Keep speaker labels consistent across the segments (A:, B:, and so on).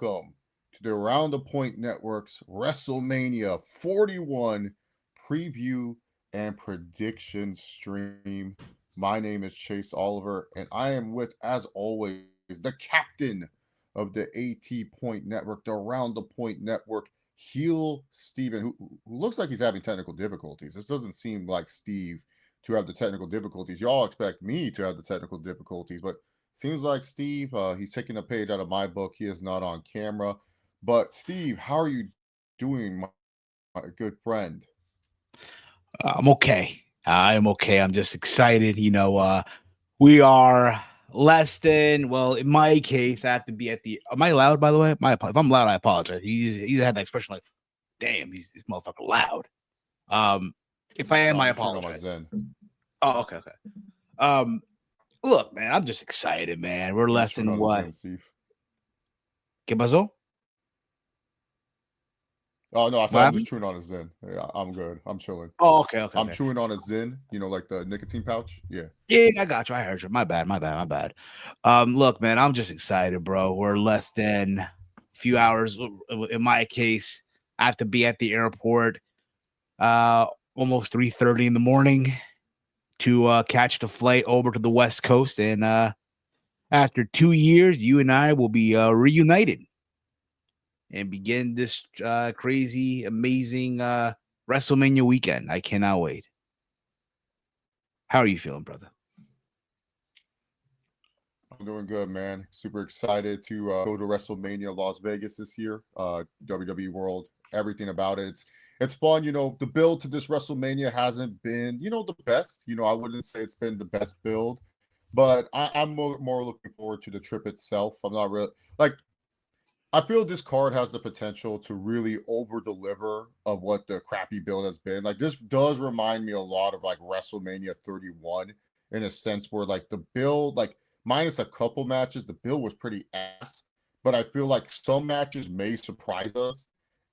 A: welcome to the Around the Point Network's WrestleMania 41 preview and prediction stream. My name is Chase Oliver, and I am with, as always, the captain of the AT Point Network, the Around the Point Network, heel Steven, who looks like he's having technical difficulties. This doesn't seem like Steve to have the technical difficulties. Y'all expect me to have the technical difficulties, but seems like Steve, he's taking a page out of my book. He is not on camera. But Steve, how are you doing, my good friend?
B: I'm okay. I'm okay. I'm just excited. We are less than, well, in my case, I have to be at the. Am I loud, by the way? If I'm loud, I apologize. You had that expression like, damn, he's this motherfucker loud. Um, if I am,
A: No,
B: I
A: I'm just turning on my
B: apologize.
A: Zen.
B: Oh, okay, okay. Um, Look, man, I'm just excited, man. We're
A: Yeah,
B: less
A: just turn
B: than
A: on the
B: what?
A: Zen, Steve.
B: ¿Qué pasó?
A: Oh no, I
B: What
A: said I'm just
B: happened?
A: chewing on a Zen. Yeah, I'm good. I'm chilling.
B: Oh, okay, okay,
A: I'm
B: okay.
A: chewing on a Zen, like the nicotine pouch. Yeah.
B: Yeah, I got you. I heard you. My bad, my bad, my bad. Look, man, I'm just excited, bro. We're less than a few hours. In my case, I have to be at the airport uh almost 3:30 in the morning to catch the flight over to the West Coast. And after 2 years, you and I will be reunited and begin this crazy, amazing WrestleMania weekend. I cannot wait. How are you feeling, brother?
A: I'm doing good, man. Super excited to go to WrestleMania Las Vegas this year. WWE World, everything about it. It's fun. The build to this WrestleMania hasn't been, the best. I wouldn't say it's been the best build, but I'm more looking forward to the trip itself. I'm not really like I feel this card has the potential to really over deliver of what the crappy build has been. Like this does remind me a lot of like WrestleMania 31 in a sense where like the build, like minus a couple matches, the build was pretty ass. But I feel like some matches may surprise us,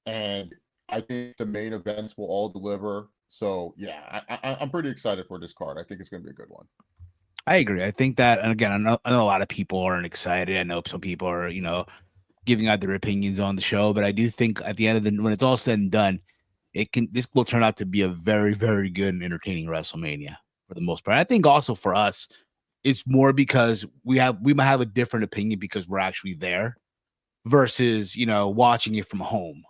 A: and I think the main events will all deliver. So yeah, I'm pretty excited for this card. I think it's going to be a good one.
B: I agree. I think that, and again, I know a lot of people aren't excited. I know some people are, giving out their opinions on the show, but I do think at the end of the when it's all said and done, this will turn out to be a very, very good and entertaining WrestleMania for the most part. I think also for us, it's more because we might have a different opinion because we're actually there versus watching it from home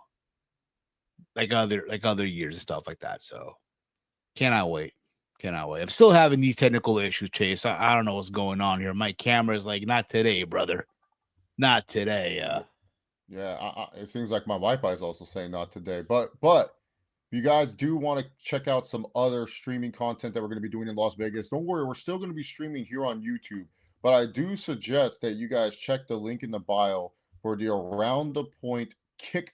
B: like other years and stuff like that. So cannot wait. Cannot wait. I'm still having these technical issues, Chase. I don't know what's going on here. My camera is like, not today, brother. Not today.
A: Yeah, it seems like my Wi-Fi is also saying not today. But if you guys do want to check out some other streaming content that we're going to be doing in Las Vegas, don't worry, we're still going to be streaming here on YouTube. But I do suggest that you guys check the link in the bio for the Around the Point Kick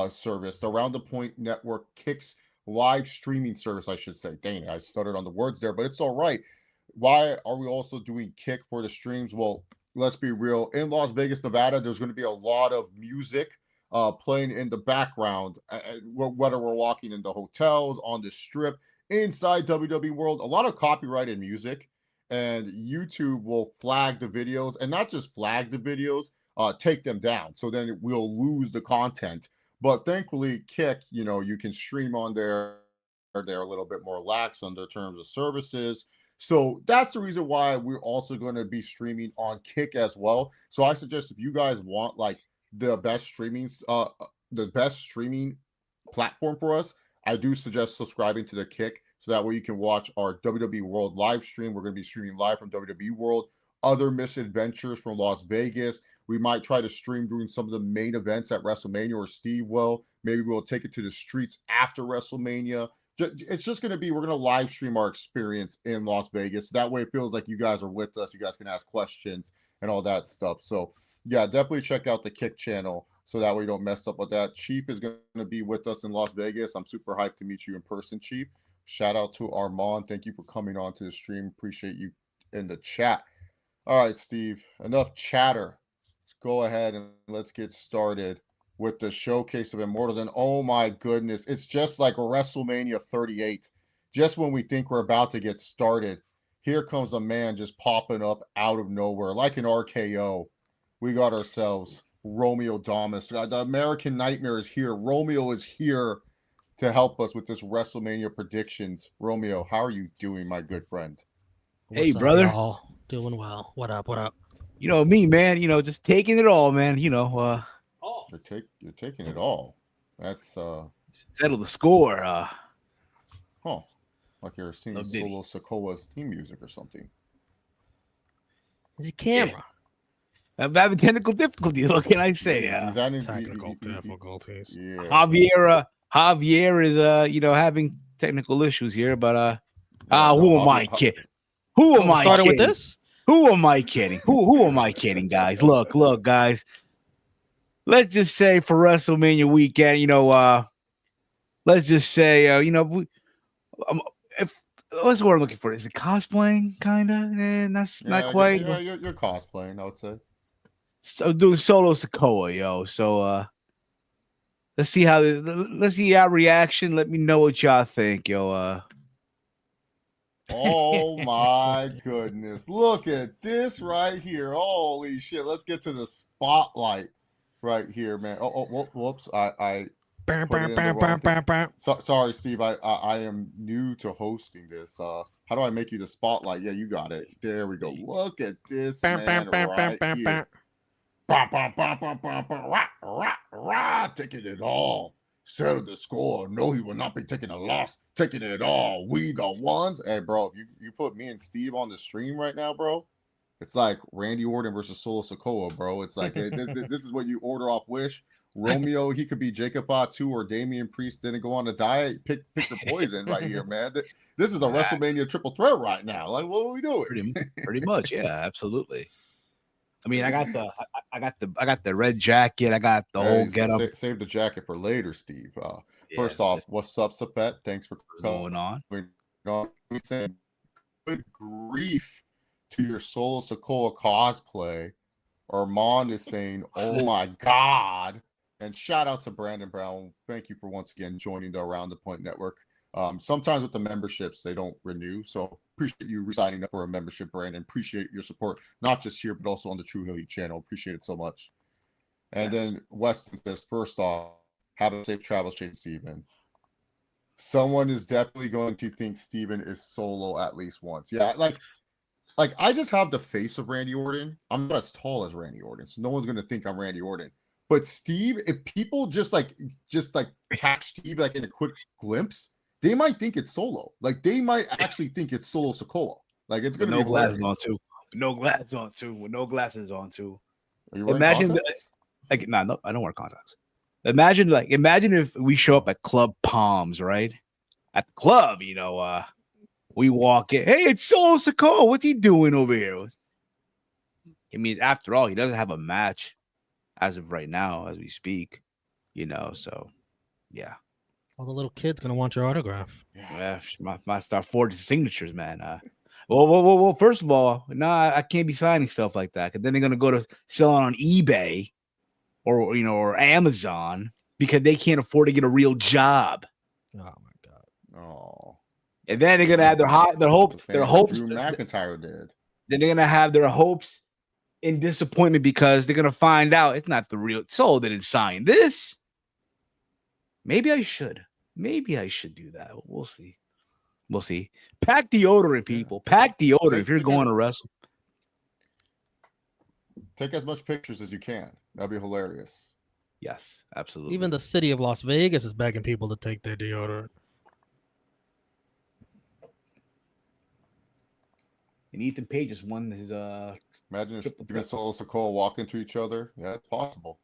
A: service, the Around the Point Network Kicks live streaming service, I should say. Dang it, I stuttered on the words there, but it's all right. Why are we also doing Kick for the streams? Well, let's be real. In Las Vegas, Nevada, there's going to be a lot of music playing in the background, whether we're walking in the hotels, on the strip, inside WWE World, a lot of copyrighted music. And YouTube will flag the videos, and not just flag the videos, take them down. So then we'll lose the content. But thankfully, Kick, you can stream on there. They're a little bit more lax on their terms of services. So that's the reason why we're also going to be streaming on Kick as well. So I suggest if you guys want like the best streaming platform for us, I do suggest subscribing to the Kick so that way you can watch our WWE World live stream. We're going to be streaming live from WWE World, other misadventures from Las Vegas. We might try to stream during some of the main events at WrestleMania, or Steve will. Maybe we'll take it to the streets after WrestleMania. It's just going to be, we're going to live stream our experience in Las Vegas. That way it feels like you guys are with us. You guys can ask questions and all that stuff. So yeah, definitely check out the Kick channel so that way you don't mess up with that. Chief is going to be with us in Las Vegas. I'm super hyped to meet you in person, Chief. Shout out to Armand. Thank you for coming on to the stream. Appreciate you in the chat. All right, Steve, enough chatter. Let's go ahead and let's get started with the showcase of Immortals. And oh my goodness, it's just like WrestleMania 38. Just when we think we're about to get started, here comes a man just popping up out of nowhere, like an RKO. We got ourselves Romeo Damas. The American Nightmare is here. Romeo is here to help us with this WrestleMania predictions. Romeo, how are you doing, my good friend?
B: Hey,
C: What's up,
B: brother.
C: y'all? Doing well. What up? What up?
B: You know me, man. You know, just taking it all, man. You know,
A: You're taking it all. That's
B: settle the score.
A: huh. Like you're singing
B: Little ditty.
A: Solo Sokoa's theme music or something.
C: Is your camera?
B: I'm having technical difficulties. What can I say?
A: Is that
C: Technical difficulties.
A: Yeah.
B: Javier is you know, having technical issues here, but
A: no,
B: who am I kidding? Who am I
C: Started
B: kidding?
C: with this?
B: Who am I kidding? Who am I kidding, guys? Look, guys. Let's just say for WrestleMania weekend, you know, let's just say, you know, what's the word I'm looking for? Is it cosplaying, kind of? That's not quite.
A: Yeah, you're cosplaying, I would say.
B: So doing Solo Sokoa, yo. So let's see our reaction. Let me know what y'all think, yo.
A: Oh my goodness. Look at this right here. Holy shit. Let's get to the spotlight right here, man. Whoops. I put it in the wrong thing. Sorry, Steve. I am new to hosting this. How do I make you the spotlight? Yeah, you got it. There we go. Look at this man right here. Taking it all. Settle the score. No, he will not be taking a loss. Taking it all. We the ones. Hey, bro, if you put me and Steve on the stream right now, bro, it's like Randy Orton versus Solo Sokoa, bro. It's like this is what you order off Wish. Romeo, he could be Jacob Batu or Damian Priest. Didn't go on a diet. Pick your poison right here, man. This is a WrestleMania triple threat right now. Like, what are we doing?
B: Pretty much, yeah, absolutely. I mean, I got the red jacket. I got the whole getup.
A: Save the jacket for later, Steve. First off, what's up, Sapet? Thanks for
B: going on.
A: Good grief to your Solo Sokoa cosplay. Armand is saying, "Oh my God!" And shout out to Brandon Brown. Thank you for once again joining the Around the Point Network. Sometimes with the memberships, they don't renew. So appreciate you signing up for a membership, Brandon. Appreciate your support, not just here, but also on the True Hill Heat channel. Appreciate it so much. And then Weston says, first off, have a safe travel, Shane Steven. Someone is definitely going to think Steven is solo at least once. Yeah, like I just have the face of Randy Orton. I'm not as tall as Randy Orton, so no one's going to think I'm Randy Orton. But Steve, if people just catch Steve like in a quick glimpse, they might think it's Solo. Like they might actually think it's Solo Sokoa. Like it's going to be
B: glasses on too. No glasses on too. With no glasses on too.
A: Are you wearing contacts?
B: No, I don't wear contacts. Imagine if we show up at Club Palms, right? At the club, you know, we walk in. Hey, it's Solo Sokoa. What's he doing over here? I mean, after all, he doesn't have a match as of right now, as we speak. You know, so yeah.
C: All the little kids gonna want your autograph.
B: Yeah, my start forging signatures, man. Well. First of all, I can't be signing stuff like that because then they're gonna go to sell it on eBay or Amazon because they can't afford to get a real job.
C: Oh my God.
A: Oh.
B: And then they're gonna have their hopes. Drew
A: McIntyre did.
B: Then they're gonna have their hopes in disappointment because they're gonna find out it's not the real Soul didn't sign this. Maybe I should do that. We'll see. Pack deodorant, people. Pack deodorant if you're going to wrestle.
A: Take as much pictures as you can. That'd be hilarious.
B: Yes, absolutely.
C: Even the city of Las Vegas is begging people to take their deodorant.
B: And Ethan Page just won his
A: Imagine if Steven Solo Sokoa walk into each other. Yeah, it's possible.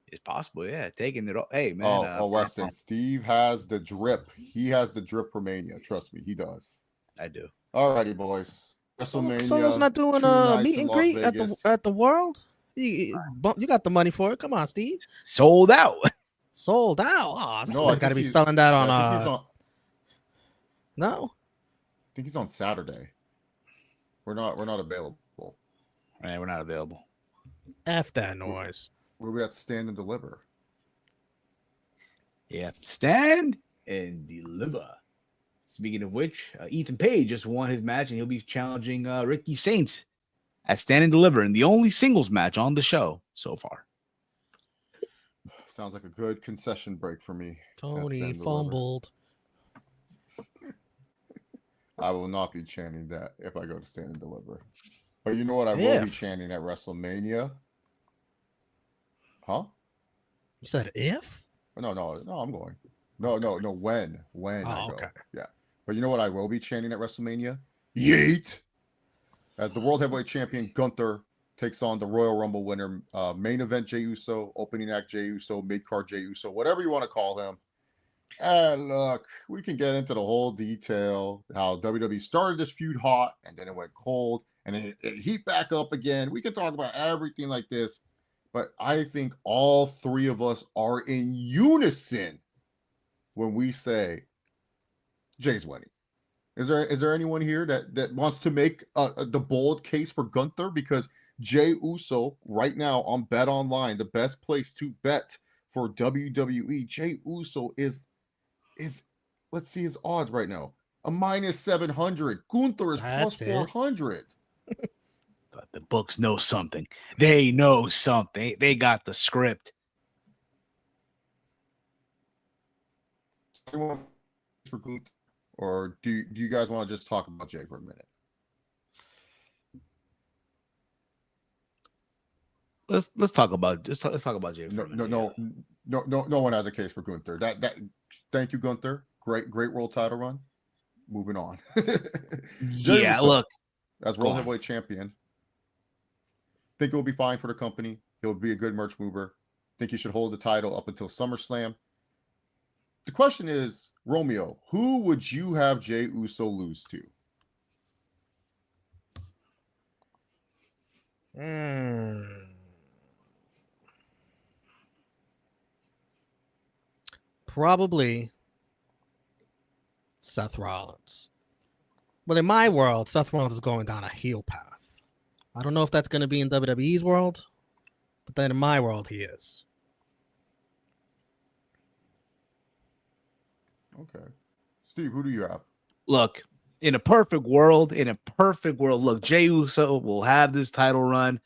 B: It's possible, yeah. Taking it all. Hey, man.
A: Weston. Steve has the drip. He has the drip for Mania. Trust me, he does.
B: I do.
A: All righty, boys. WrestleMania.
C: Solo's not doing a meet and greet at the World. You got the money for it. Come on, Steve.
B: Sold out.
C: Sold out. Oh, somebody's got to be selling that on. No.
A: I think he's on Saturday. We're not available.
B: Right, we're not available.
C: F that noise.
A: Where we at Stand and Deliver.
B: Yeah, Stand and Deliver. Speaking of which, Ethan Page just won his match, and he'll be challenging Ricky Saints at Stand and Deliver in the only singles match on the show so far.
A: Sounds like a good concession break for me.
C: Tony fumbled.
A: I will not be chanting that if I go to Stand and Deliver. But you know what I will be chanting at WrestleMania? Huh?
C: You said if?
A: No, I'm going. No, when I go.
C: Okay.
A: Yeah. But you know what I will be chanting at WrestleMania? Yeet! As the World Heavyweight Champion, Gunther takes on the Royal Rumble winner, main event Jey Uso, opening act Jey Uso, mid-card Jey Uso, whatever you want to call him. And look, we can get into the whole detail, how WWE started this feud hot, and then it went cold, and then it heat back up again. We can talk about everything like this, but I think all three of us are in unison when we say Jay's winning. Is there anyone here that wants to make the bold case for Gunther? Because Jey Uso right now on Bet Online, the best place to bet for WWE, Jey Uso is let's see his odds right now. A -700. Gunther is plus 400.
B: But the books know something. They know something. They got the script.
A: For Gunther, or do you guys want to just talk about Jay for a minute?
B: Let's talk about Jay.
A: No one has a case for Gunther. Thank you, Gunther. Great world title run. Moving on.
B: Yeah, Uso, look,
A: as world heavyweight champion, think it will be fine for the company. He'll be a good merch mover. Think he should hold the title up until SummerSlam. The question is, Romeo, who would you have Jey Uso lose to?
C: Probably Seth Rollins. But in my world, Seth Rollins is going down a heel path. I don't know if that's going to be in WWE's world, but then in my world, he is.
A: Okay. Steve, who do you have?
B: Look, in a perfect world, look, Jey Uso will have this title run.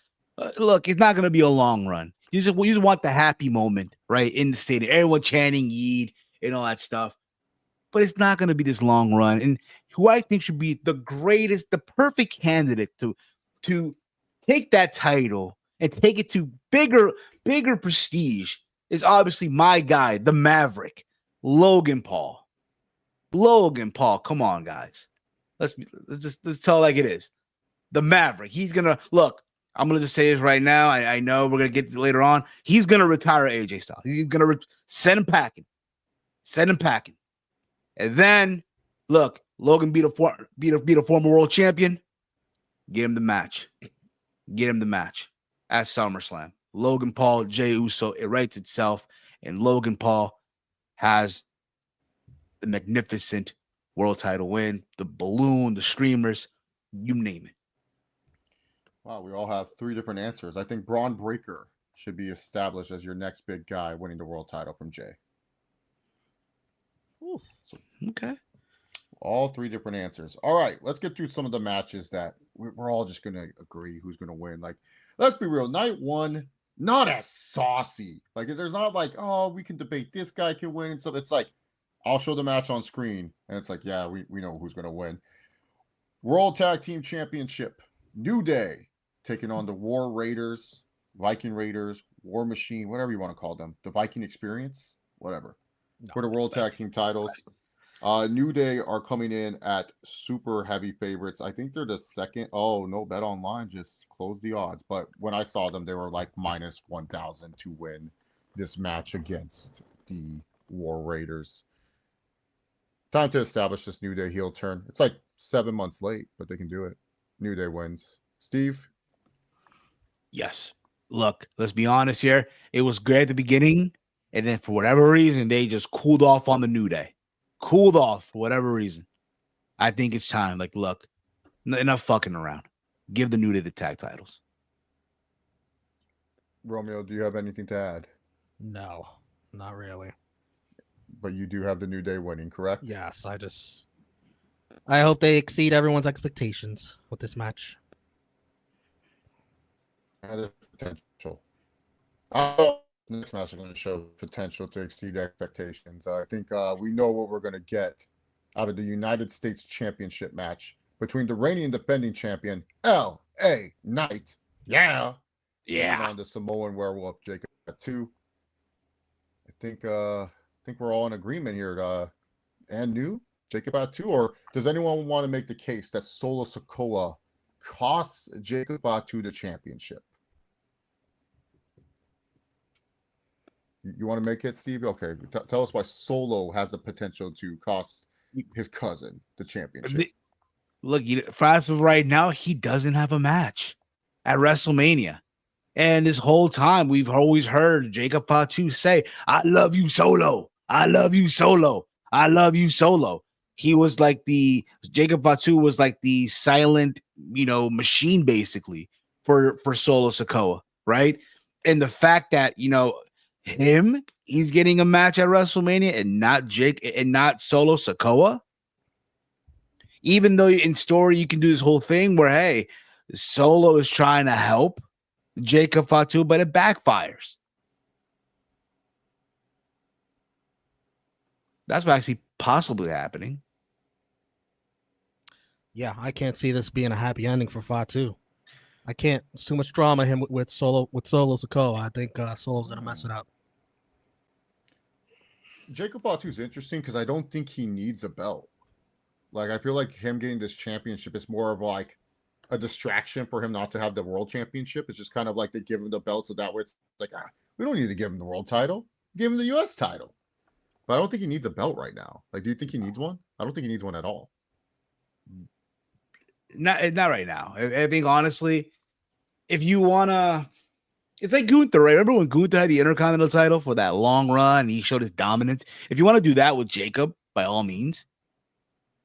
B: Look, it's not going to be a long run. You just want the happy moment, right, in the stadium. Everyone chanting Yeet and all that stuff. But it's not going to be this long run. And who I think should be the greatest, the perfect candidate to take that title and take it to bigger prestige is obviously my guy, the Maverick, Logan Paul. Come on, guys. Let's tell it like it is. The Maverick. He's gonna look. I'm gonna just say this right now. I know we're gonna get to later on. He's gonna retire AJ Styles. He's gonna send him packing. And then look, Logan beat a former world champion. Get him the match. At SummerSlam. Logan Paul, Jey Uso. It writes itself, and Logan Paul has the magnificent world title win, the balloon, the streamers, you name it.
A: Wow, we all have three different answers. I think Braun Breaker should be established as your next big guy winning the world title from Jay.
C: Ooh,
A: so,
B: okay.
A: All three different answers. All right, let's get through some of the matches that we're all just going to agree who's going to win. Like, let's be real. Night one, not as saucy. Like, there's not like, oh, we can debate this guy can win and stuff. It's like, I'll show the match on screen, and it's like, yeah, we know who's going to win. World Tag Team Championship. New Day taking on the War Raiders, Viking Raiders, War Machine, whatever you want to call them. The Viking Experience, whatever. For the World Tag Team titles. New Day are coming in at super heavy favorites. I think they're the second. Oh, no, Bet Online just closed the odds. But when I saw them, they were like -1,000 to win this match against the War Raiders. Time to establish this New Day heel turn. It's like 7 months late, but they can do it. New Day wins. Steve?
B: Yes. Look, let's be honest here. It was great at the beginning, and then for whatever reason, they just cooled off on the New Day. Cooled off for whatever reason. I think it's time. Like, look, enough fucking around. Give the New Day the tag titles.
A: Romeo, do you have anything to add?
C: No, not really.
A: But you do have the New Day winning, correct?
C: Yes, I hope they exceed everyone's expectations with this match.
A: That is potential. Next match is going to show potential to exceed expectations. I think we know what we're going to get out of the United States Championship match between the reigning and defending champion L.A. Knight, taking on the Samoan Werewolf Jacob Fatu. I think we're all in agreement here. And new Jacob Fatu, or does anyone want to make the case that Solo Sikoa costs Jacob Fatu the championship? You want to make it, Steve? Okay, tell us why Solo has the potential to cost his cousin the championship.
B: Look, for as of right now, he doesn't have a match at WrestleMania. And this whole time, we've always heard Jacob Fatu say, I love you, Solo. I love you, Solo. I love you, Solo. He was like Jacob Fatu was like the silent, machine basically for Solo Sikoa, right? And the fact that, he's getting a match at WrestleMania and not Solo Sikoa. Even though in story you can do this whole thing where, hey, Solo is trying to help Jacob Fatu, but it backfires. That's actually possibly happening.
C: Yeah, I can't see this being a happy ending for Fatu. I can't. It's too much drama him with Solo Sikoa. I think Solo's gonna mess it up.
A: Jacob Fatu's interesting because I don't think he needs a belt. Like, I feel like him getting this championship is more of like a distraction for him not to have the world championship. It's just kind of like they give him the belt, so that way it's like, we don't need to give him the world title. Give him the U.S. title. But I don't think he needs a belt right now. Like, do you think he needs one? I don't think he needs one at all.
B: Not right now. I think, honestly, if you want to, it's like Gunther, right? Remember when Gunther had the Intercontinental title for that long run and he showed his dominance? If you want to do that with Jacob, by all means,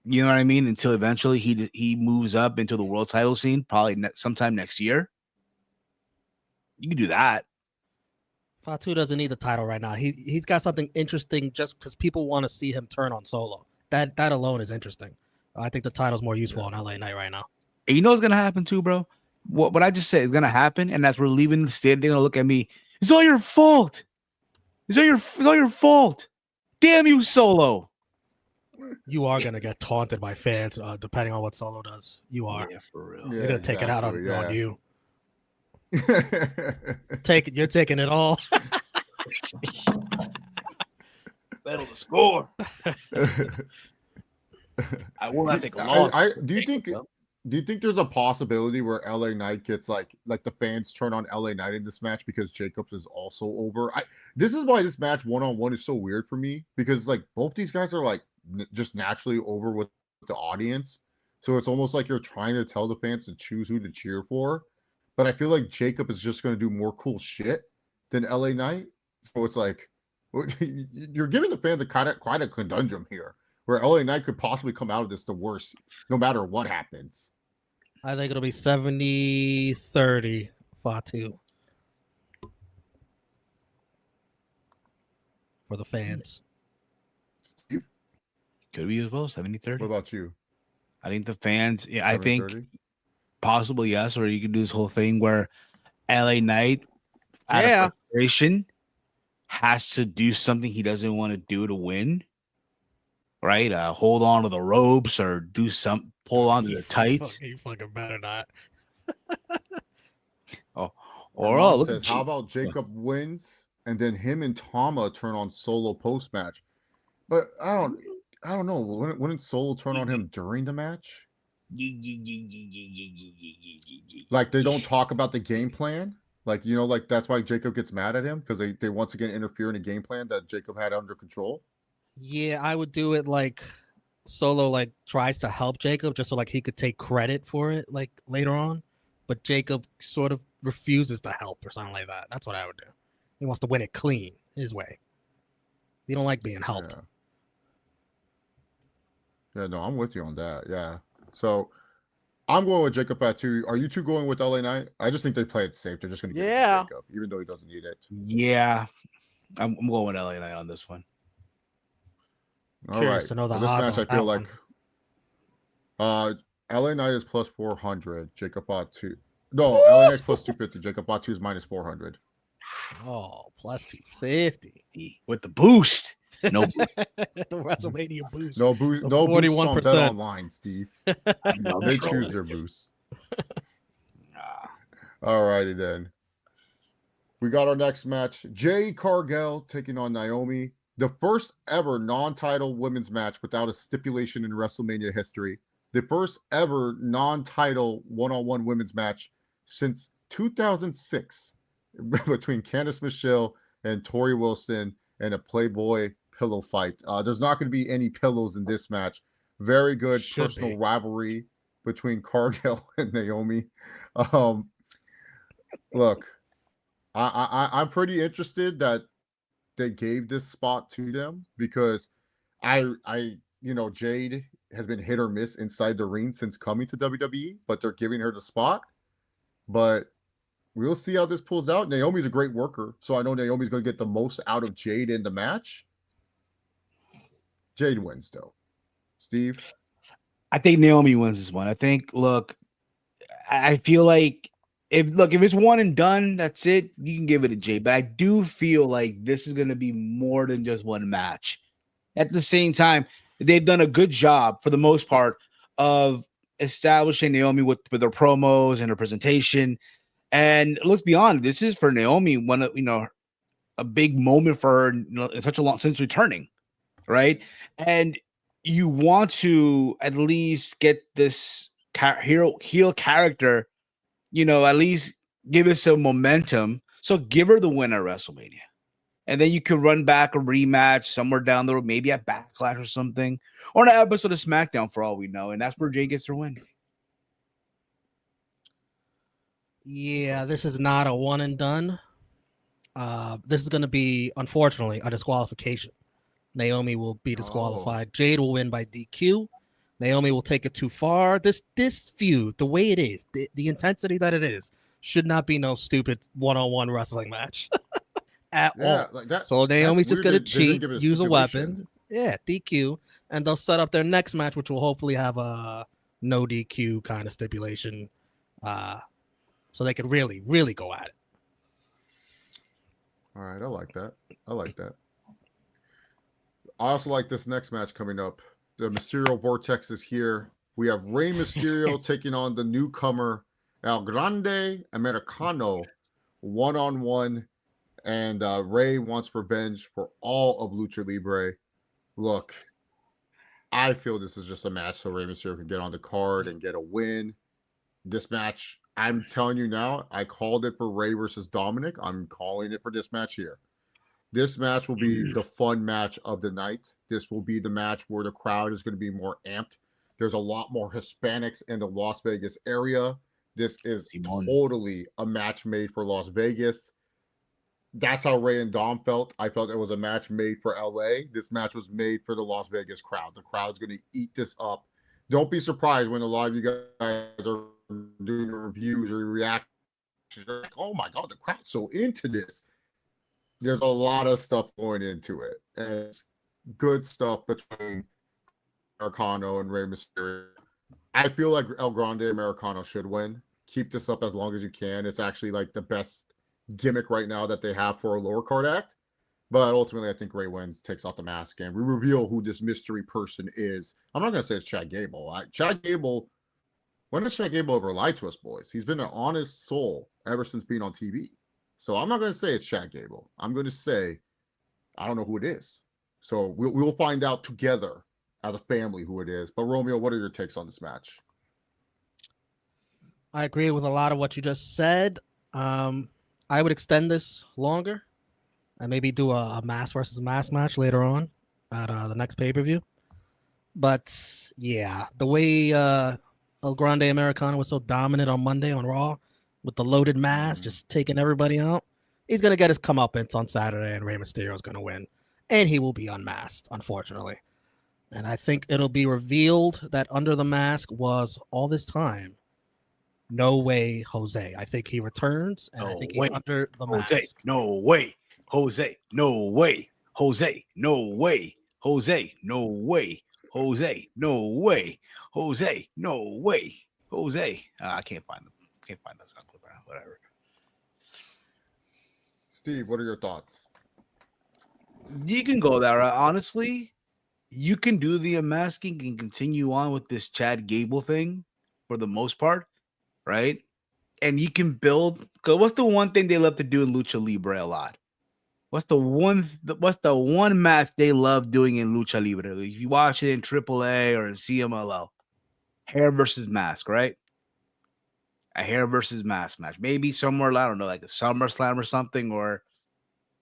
B: you know what I mean? Until eventually he moves up into the world title scene, probably sometime next year. You can do that.
C: Fatu doesn't need the title right now. He's got something interesting just because people want to see him turn on Solo. That alone is interesting. I think the title's more useful on LA Knight right now.
B: And you know what's gonna happen too, bro? What I just said is gonna happen, and as we're leaving the stadium, they're gonna look at me. It's all your fault. It's all your fault. Damn you, Solo.
C: You are gonna get taunted by fans, depending on what Solo does. You are.
B: Yeah, for real.
C: You're gonna take it out on you. You're taking it all.
B: Settle the score. I will not take a long.
A: Do you think there's a possibility where LA Knight gets like the fans turn on LA Knight in this match because Jacobs is also over? This is why this match one-on-one is so weird for me, because like both these guys are like just naturally over with the audience. So it's almost like you're trying to tell the fans to choose who to cheer for. But I feel like Jacob is just going to do more cool shit than LA Knight. So it's like you're giving the fans quite a conundrum here, where LA Knight could possibly come out of this the worst, no matter what happens.
C: I think it'll be 70-30 Fatu for the fans.
B: Could be as well, 70-30.
A: What about you?
B: I think the fans, I think
A: 30?
B: Possibly yes, or you could do this whole thing where LA Knight, out of frustration, has to do something he doesn't want to do to win. Right? Hold on to the ropes or do some pull on to the tights.
C: You fucking better not.
B: Look
A: says, how about Jacob wins and then him and Tama turn on Solo post match? But I don't know. Wouldn't Solo turn on him during the match? Like they don't talk about the game plan. Like, like that's why Jacob gets mad at him, because they once again interfere in a game plan that Jacob had under control.
C: Yeah, I would do it like Solo like tries to help Jacob just so like he could take credit for it like later on, but Jacob sort of refuses to help or something like that. That's what I would do. He wants to win it clean his way. He don't like being helped.
A: Yeah, no, I'm with you on that. Yeah. So I'm going with Jacob Fatu. Are you two going with LA Knight? I just think they play it safe. They're just going to give it to Jacob, even though he doesn't need it.
B: Yeah, I'm going with LA Knight on this one.
A: All right. To know the odds match, I feel like LA Knight is plus 400. Jacob Fatu. No, LA Knight's plus 250. Jacob Fatu is minus 400.
C: Oh, plus 250
B: with the boost. No,
C: the WrestleMania boost.
A: No boost.
C: The
A: No boost on Bet
C: 41%.
A: Online, Steve.
B: I'm
A: They
B: trolling.
A: choose their boosts.
B: Ah,
A: All righty then. We got our next match. Jade Cargill taking on Naomi. The first ever non-title women's match without a stipulation in WrestleMania history. The first ever non-title one-on-one women's match since 2006 between Candice Michelle and Tori Wilson and a Playboy pillow fight. There's not going to be any pillows in this match. Very good
C: Should
A: personal
C: be.
A: rivalry between Cargill and Naomi. Look, I'm pretty interested that they gave this spot to them because Jade has been hit or miss inside the ring since coming to WWE, but they're giving her the spot. But we'll see how this pulls out. Naomi's a great worker, so I know Naomi's going to get the most out of Jade in the match. Jade wins, though. Steve?
B: I think Naomi wins this one. I think, look, I feel like if it's one and done, that's it. You can give it a J. But I do feel like this is going to be more than just one match. At the same time, they've done a good job for the most part of establishing Naomi with their promos and her presentation. And let's be honest, this is for Naomi one of a big moment for her in such a long since returning, right? And you want to at least get this heel character, at least give it some momentum. So give her the win at WrestleMania. And then you can run back a rematch somewhere down the road, maybe at Backlash or something, or an episode of SmackDown for all we know. And that's where Jay gets her win.
C: Yeah, this is not a one and done. This is going to be, unfortunately, a disqualification. Naomi will be disqualified. Jade will win by DQ. Naomi will take it too far. This feud, the way it is, the intensity that it is, should not be no stupid one-on-one wrestling match at all.
A: Like that,
C: so Naomi's just going to cheat, use a weapon.
A: stipulation.
C: Yeah, DQ. And they'll set up their next match, which will hopefully have a no DQ kind of stipulation. So they can really, really go at it.
A: All right, I like that. I also like this next match coming up. The Mysterio Vortex is here. We have Rey Mysterio taking on the newcomer El Grande Americano one-on-one. And Rey wants revenge for all of Lucha Libre. Look, I feel this is just a match so Rey Mysterio can get on the card and get a win. This match, I'm telling you now, I called it for Rey versus Dominic. I'm calling it for this match here. This match will be the fun match of the night. This will be the match where the crowd is going to be more amped. There's a lot more Hispanics in the Las Vegas area. This is totally a match made for Las Vegas. That's how Rey and Dom felt. I felt it was a match made for LA. This match was made for the Las Vegas crowd. The crowd's going to eat this up. Don't be surprised when a lot of you guys are doing reviews or reactions. You're like, oh my God, the crowd's so into this. There's a lot of stuff going into it. And it's good stuff between Americano and Rey Mysterio. I feel like El Grande Americano should win. Keep this up as long as you can. It's actually like the best gimmick right now that they have for a lower card act. But ultimately, I think Rey wins, takes off the mask, and we reveal who this mystery person is. I'm not going to say it's Chad Gable. Chad Gable, when has Chad Gable ever lied to us, boys? He's been an honest soul ever since being on TV. So I'm not going to say it's Chad Gable. I'm going to say I don't know who it is. So we'll find out together as a family who it is. But Romeo, what are your takes on this match?
C: I agree with a lot of what you just said. I would extend this longer and maybe do a mass versus mass match later on at the next pay-per-view. But yeah, the way El Grande Americano was so dominant on Monday on Raw with the loaded mass, just taking everybody out, he's going to get his comeuppance on Saturday, and Rey Mysterio is going to win. And he will be unmasked, unfortunately. And I think it'll be revealed that under the mask was all this time No Way Jose. I think he returns, and I think he's under the mask.
B: No way. Jose, no way. Jose, no way. Jose, no way. Jose, no way. Jose, no way. Jose. I can't find them. Can't find those. Whatever.
A: Steve, what are your thoughts?
B: You can go there. Honestly, you can do the unmasking and continue on with this Chad Gable thing for the most part, right? And you can build. Cause what's the one thing they love to do in Lucha Libre a lot? What's the one match they love doing in Lucha Libre? If you watch it in AAA or in CMLL, hair versus mask, right? A hair versus mask match. Maybe somewhere, I don't know, like a SummerSlam or something, or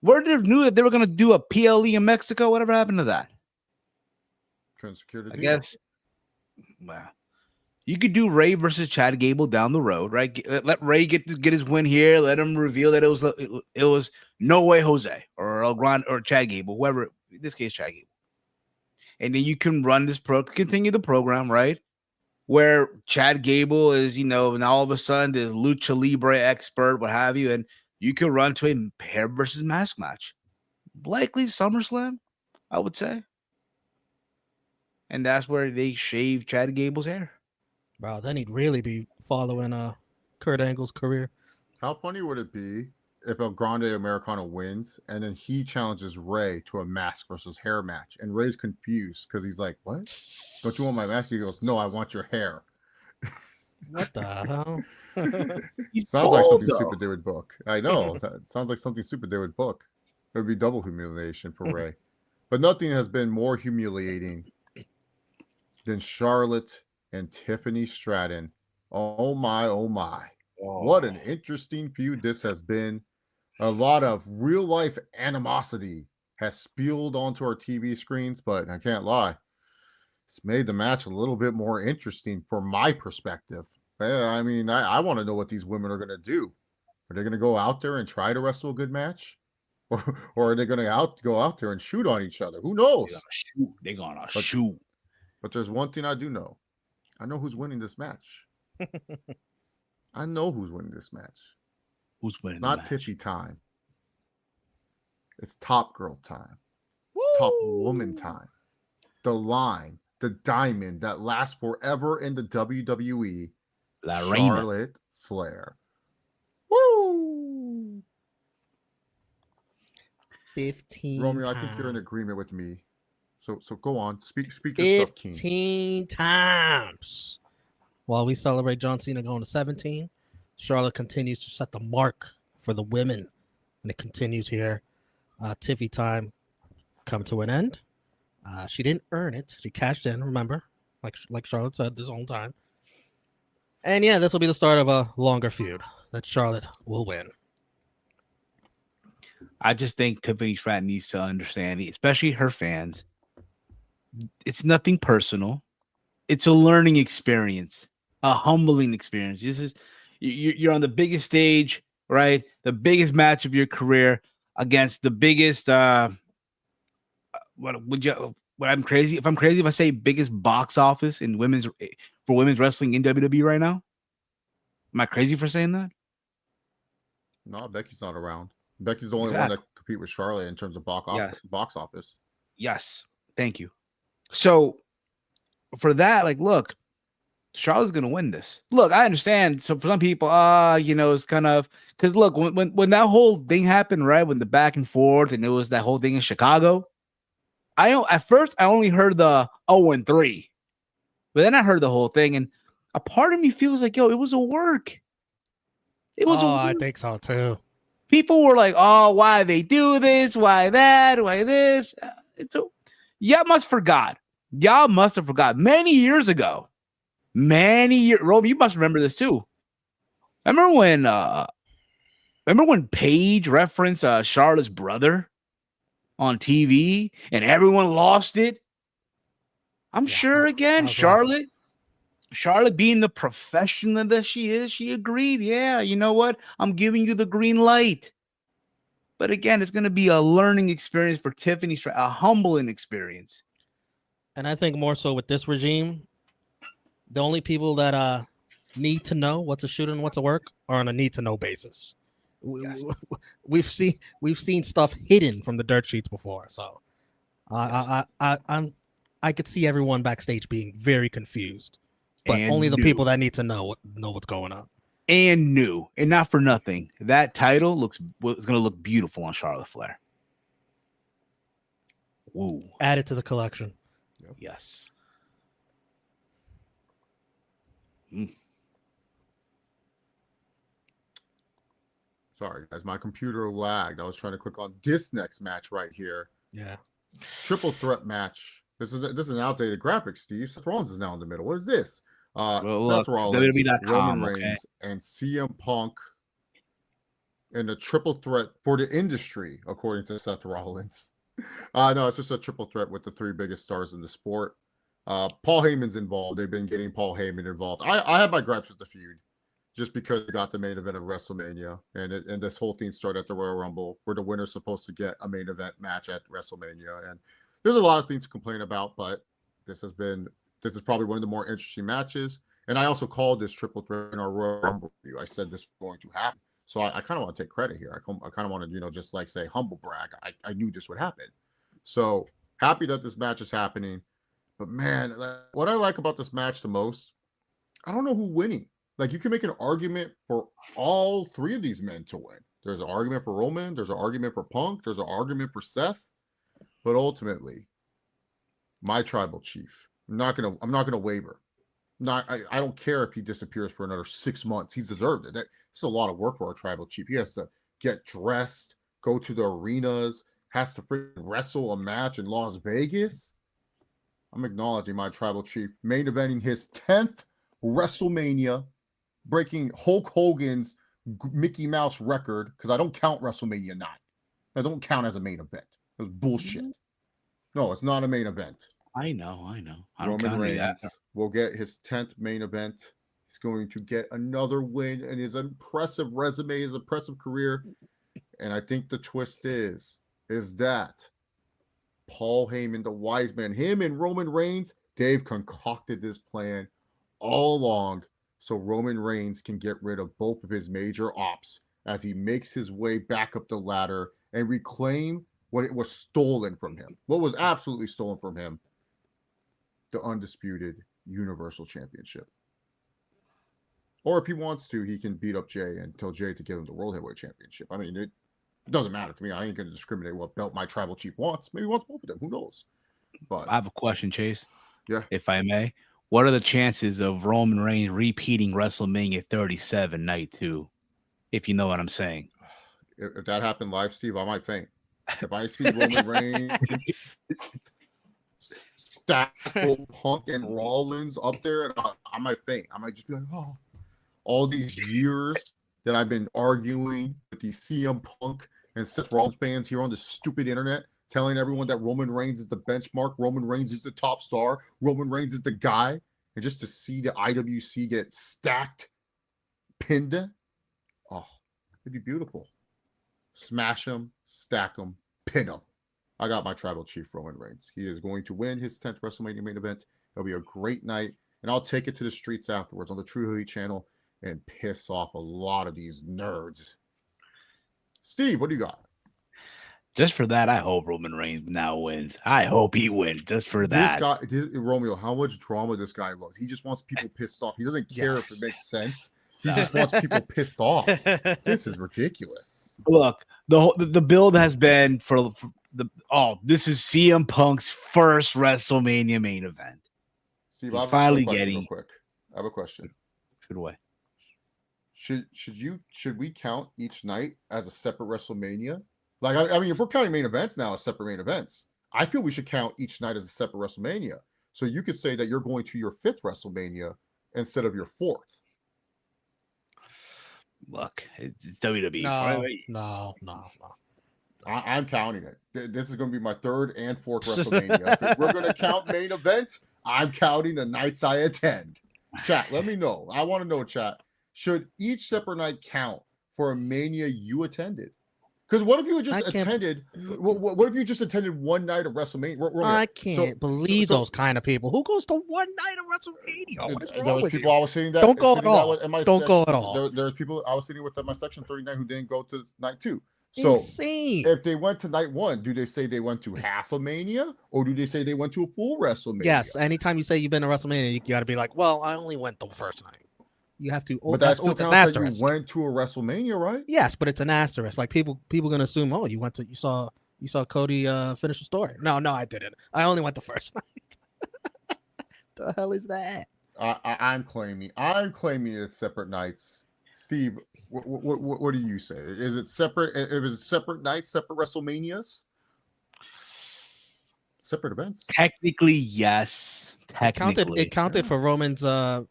B: where they knew that they were gonna do a PLE in Mexico. Whatever happened to that?
A: Couldn't secure the
B: I
A: deal.
B: guess. Well, you could do Ray versus Chad Gable down the road, right? Let Ray get his win here. Let him reveal that it was No Way Jose or El Grande or Chad Gable, whoever. In this case, Chad Gable. And then you can run this continue the program, right? Where Chad Gable is, now all of a sudden this Lucha Libre expert, what have you, and you can run to a hair versus mask match. Likely SummerSlam, I would say. And that's where they shave Chad Gable's hair.
C: Bro, then he'd really be following Kurt Angle's career.
A: How funny would it be if El Grande Americano wins and then he challenges Ray to a mask versus hair match, and Ray's confused because he's like, "What? Don't you want my mask?" He goes, "No, I want your hair."
C: What the hell?
A: Sounds like something stupid they would book. I know. Sounds like something stupid they would book. It would be double humiliation for Ray. But nothing has been more humiliating than Charlotte and Tiffany Stratton. Oh my, oh my. What an interesting feud this has been. A lot of real life animosity has spilled onto our TV screens, but I can't lie. It's made the match a little bit more interesting from my perspective. I mean, I want to know what these women are going to do. Are they going to go out there and try to wrestle a good match? Or are they going to go out there and shoot on each other? Who knows?
B: They're going to shoot.
A: But there's one thing I do know. I know who's winning this match. I know who's winning this match.
B: Who's winning?
A: It's not Tiffy time. It's Top Girl time.
C: Woo!
A: Top Woman time. The line, the diamond that lasts forever in the WWE.
B: La
A: Charlotte Flair. Woo!
C: 15
A: Romeo,
C: times.
A: I think you're in agreement with me. So go on. Speak your stuff, King.
C: 15 times. While we celebrate John Cena going to 17, Charlotte continues to set the mark for the women. And it continues here. Tiffy time come to an end. She didn't earn it. She cashed in, remember? Like Charlotte said this whole time. And yeah, this will be the start of a longer feud that Charlotte will win.
B: I just think Tiffany Stratton needs to understand, especially her fans. It's nothing personal. It's a learning experience, a humbling experience. This is you're on the biggest stage, right? The biggest match of your career against the biggest. What I'm crazy if I say biggest box office in women's wrestling in WWE right now? Am I crazy for saying that?
A: No, Becky's not around. Becky's the only one that compete with Charlotte in terms of box office.
B: Yes. Thank you. So for that, look, Charlotte's gonna win this. Look, I understand. So for some people, it's kind of because look, when that whole thing happened, right? When the back and forth and it was that whole thing in Chicago. At first I only heard the 0-3, but then I heard the whole thing, and a part of me feels like, it was a work. It was.
C: I think so too.
B: People were like, "Oh, why they do this? Why that? Why this?" Y'all must have forgot many years ago. Rome, you must remember this too. Remember when Paige referenced Charlotte's brother on TV and everyone lost it? I'm sure again, Charlotte being the professional that she is, she agreed. Yeah, you know what? I'm giving you the green light. But again, it's going to be a learning experience for Tiffany, a humbling experience.
C: And I think more so with this regime, the only people that need to know what's a shoot and what's a work are on a need to know basis.
B: Yes.
C: We've seen stuff hidden from the dirt sheets before, so I could see everyone backstage being very confused, but only the people that need to know what's going on.
B: and new, and not for nothing. That title is going to look beautiful on Charlotte Flair. Woo.
C: Add it to the collection.
A: Yep.
B: Yes.
A: Sorry, guys, my computer lagged. I was trying to click on this next match right here.
C: Yeah.
A: Triple threat match. This is an outdated graphic, Steve. Seth Rollins is now in the middle. What is this? Seth Rollins, Roman Reigns, and CM Punk in a triple threat for the industry, according to Seth Rollins. No, it's just a triple threat with the 3 biggest stars in the sport. Paul Heyman's involved. They've been getting Paul Heyman involved. I have my gripes with the feud, just because we got the main event of WrestleMania, and this whole thing started at the Royal Rumble, where the winner's supposed to get a main event match at WrestleMania. And there's a lot of things to complain about, but this is probably one of the more interesting matches. And I also called this triple threat in our Royal Rumble review. I said this was going to happen. So I kind of want to take credit here. I kind of want to, just like say humble brag. I knew this would happen. So happy that this match is happening. But man, what I like about this match the most, I don't know who's winning. Like, you can make an argument for all 3 of these men to win. There's an argument for Roman. There's an argument for Punk. There's an argument for Seth. But ultimately, my tribal chief, I'm not gonna waver. I don't care if he disappears for another 6 months. He's deserved it. It's a lot of work for our tribal chief. He has to get dressed, go to the arenas, has to wrestle a match in Las Vegas. I'm acknowledging my tribal chief main eventing his 10th WrestleMania, breaking Hulk Hogan's Mickey Mouse record, because I don't count WrestleMania 9. I don't count as a main event. It was bullshit. No, it's not a main event.
B: I know.
A: Roman Reigns will get his 10th main event. He's going to get another win in his impressive resume, his impressive career. And I think the twist is that Paul Heyman, the wise man, him and Roman Reigns, they've concocted this plan all along so Roman Reigns can get rid of both of his major ops as he makes his way back up the ladder and reclaim what it was stolen from him. What was absolutely stolen from him? The undisputed Universal Championship. Or if he wants to, he can beat up Jay and tell Jay to give him the World Heavyweight Championship. I mean, it doesn't matter to me. I ain't going to discriminate what belt my tribal chief wants. Maybe he wants both of them. Who knows? But
B: I have a question, Chase.
A: Yeah.
B: If I may. What are the chances of Roman Reigns repeating WrestleMania 37 night 2? If you know what I'm saying.
A: If that happened live, Steve, I might faint. If I see Roman Reigns stack Punk and Rollins up there, and I might faint. I might just be like, oh, all these years that I've been arguing with these CM Punk and Seth Rollins fans here on the stupid internet, telling everyone that Roman Reigns is the benchmark, Roman Reigns is the top star, Roman Reigns is the guy, and just to see the IWC get stacked, pinned, oh, it'd be beautiful. Smash him, stack him, pin him. I got my tribal chief, Roman Reigns. He is going to win his 10th WrestleMania main event. It'll be a great night, and I'll take it to the streets afterwards on the True Heat channel and piss off a lot of these nerds. Steve, what do you got?
B: Just for that, I hope Roman Reigns now wins. I hope he wins just for that.
A: Romeo, how much drama this guy loves. He just wants people pissed off. He doesn't care if it makes sense. He just wants people pissed off. This is ridiculous.
B: Look, the build has been for this is CM Punk's first WrestleMania main event.
A: Steve,
B: he's finally getting.
A: Real quick. I have a question.
B: Should way.
A: Should we count each night as a separate WrestleMania? Like, I mean, if we're counting main events now as separate main events, I feel we should count each night as a separate WrestleMania. So you could say that you're going to your 5th WrestleMania instead of your 4th.
B: Look, it's WWE.
C: No.
A: I'm counting it. This is going to be my 3rd and 4th WrestleMania. If we're going to count main events, I'm counting the nights I attend. Chat, let me know. I want to know, chat. Should each separate night count for a Mania you attended? Because what if you just attended? What if you just attended one night of WrestleMania?
C: I can't believe those kind of people. Who goes to one night of WrestleMania? What is wrong with you?
A: I was sitting that.
C: Don't go at all. Don't go at all.
A: There's people I was sitting with in my section 39 who didn't go to night 2. So
C: insane.
A: If they went to night 1, do they say they went to half a Mania, or do they say they went to a full WrestleMania?
C: Yes. Anytime you say you've been to WrestleMania, you got to be like, well, I only went the first night. You have to.
A: But that still
C: it's an
A: counts that you
C: asterisk.
A: went to a WrestleMania, right?
C: Yes, but it's an asterisk. Like people gonna assume, oh, you saw Cody finish the story. No, I didn't. I only went the first night. The hell is that?
A: I'm claiming it's separate nights. Steve, what do you say? Is it separate? If it's separate nights, separate WrestleManias, separate events?
B: Technically, yes. Technically,
C: It counted for Roman's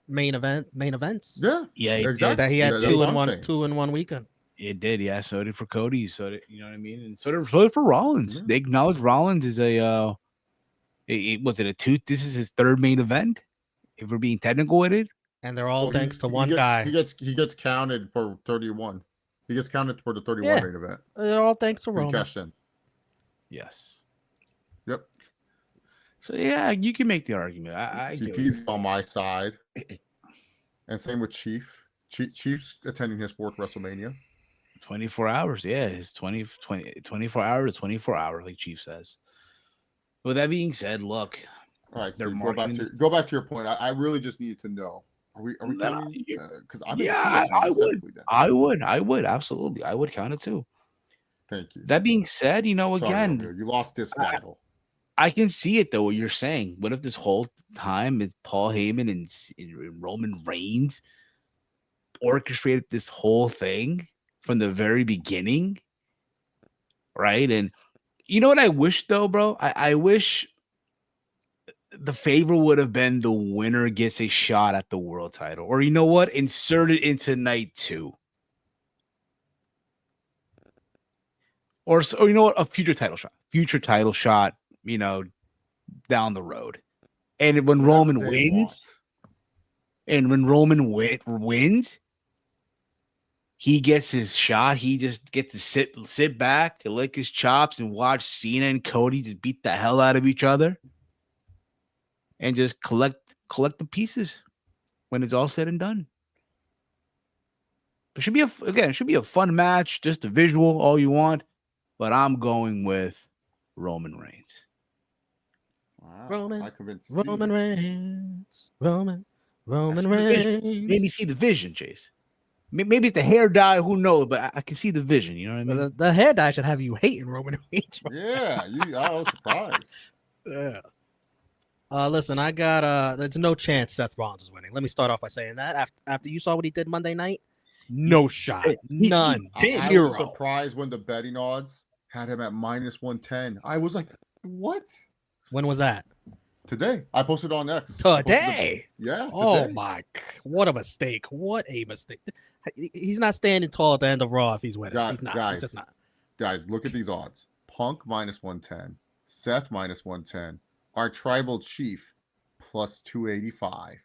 C: main events.
A: Yeah,
B: yeah,
A: exactly.
C: That he had
A: That's
C: two
A: what
C: in
A: I'm
C: one
A: saying.
C: 2-in-1 weekend.
B: It did, yeah. So did for Cody. So did, you know what I mean? And so did for Rollins.
A: Yeah.
B: They acknowledge Rollins is a was it a two? This is his third main event. If we're being technical with it,
C: And they're all
A: Well,
C: thanks to one guy.
A: He gets counted for 31. He gets counted for the 31 main event.
C: They're all thanks to
A: He
C: Roman.
A: cashed in.
B: yes.
A: Yep.
B: So yeah, you can make the argument. I get what
A: GP's on my side, and same with Chief. Chief's attending his 4th WrestleMania.
B: 24 hours. Yeah, his 24 hours, 24 hours, like Chief says. With that being said, look.
A: All right,
B: they're
A: Steve,
B: marketing
A: go back to your point. I really just need to know. Are we counting? Because I
B: would. I would absolutely. I would count it too.
A: Thank you.
B: That being said, again,
A: you lost this battle.
B: I can see it though. What you're saying. What if this whole time it's Paul Heyman and Roman Reigns orchestrated this whole thing from the very beginning, right? And you know what I wish though, bro? I wish the favor would have been the winner gets a shot at the world title, or you know what? Insert it into night 2. Or you know what? A future title shot, down the road. And when Roman wins, he gets his shot. He just gets to sit back and lick his chops and watch Cena and Cody just beat the hell out of each other. And just collect the pieces when it's all said and done. It should be a fun match, just a visual, all you want. But I'm going with Roman Reigns.
A: Wow.
C: Roman
A: Reigns.
C: Roman Reigns.
B: Maybe see the vision, Chase. Maybe it's the hair dye, who knows? But I can see the vision. You know what I mean?
C: The hair dye should have you hating Roman Reigns.
A: Yeah, I was surprised.
C: Yeah. Listen, I got there's no chance Seth Rollins is winning. Let me start off by saying that after you saw what he did Monday night, no shot, none,
A: I
C: zero.
A: was surprised when the betting odds had him at -110. I was like, what?
C: When was that?
A: Today. I posted on X.
C: Today.
A: Yeah.
C: Oh
A: today.
C: my! What a mistake! What a mistake! He's not standing tall at the end of Raw if he's winning. He's not. He's just not.
A: Guys, look at these odds. Punk -110. Seth -110. Our tribal chief +285.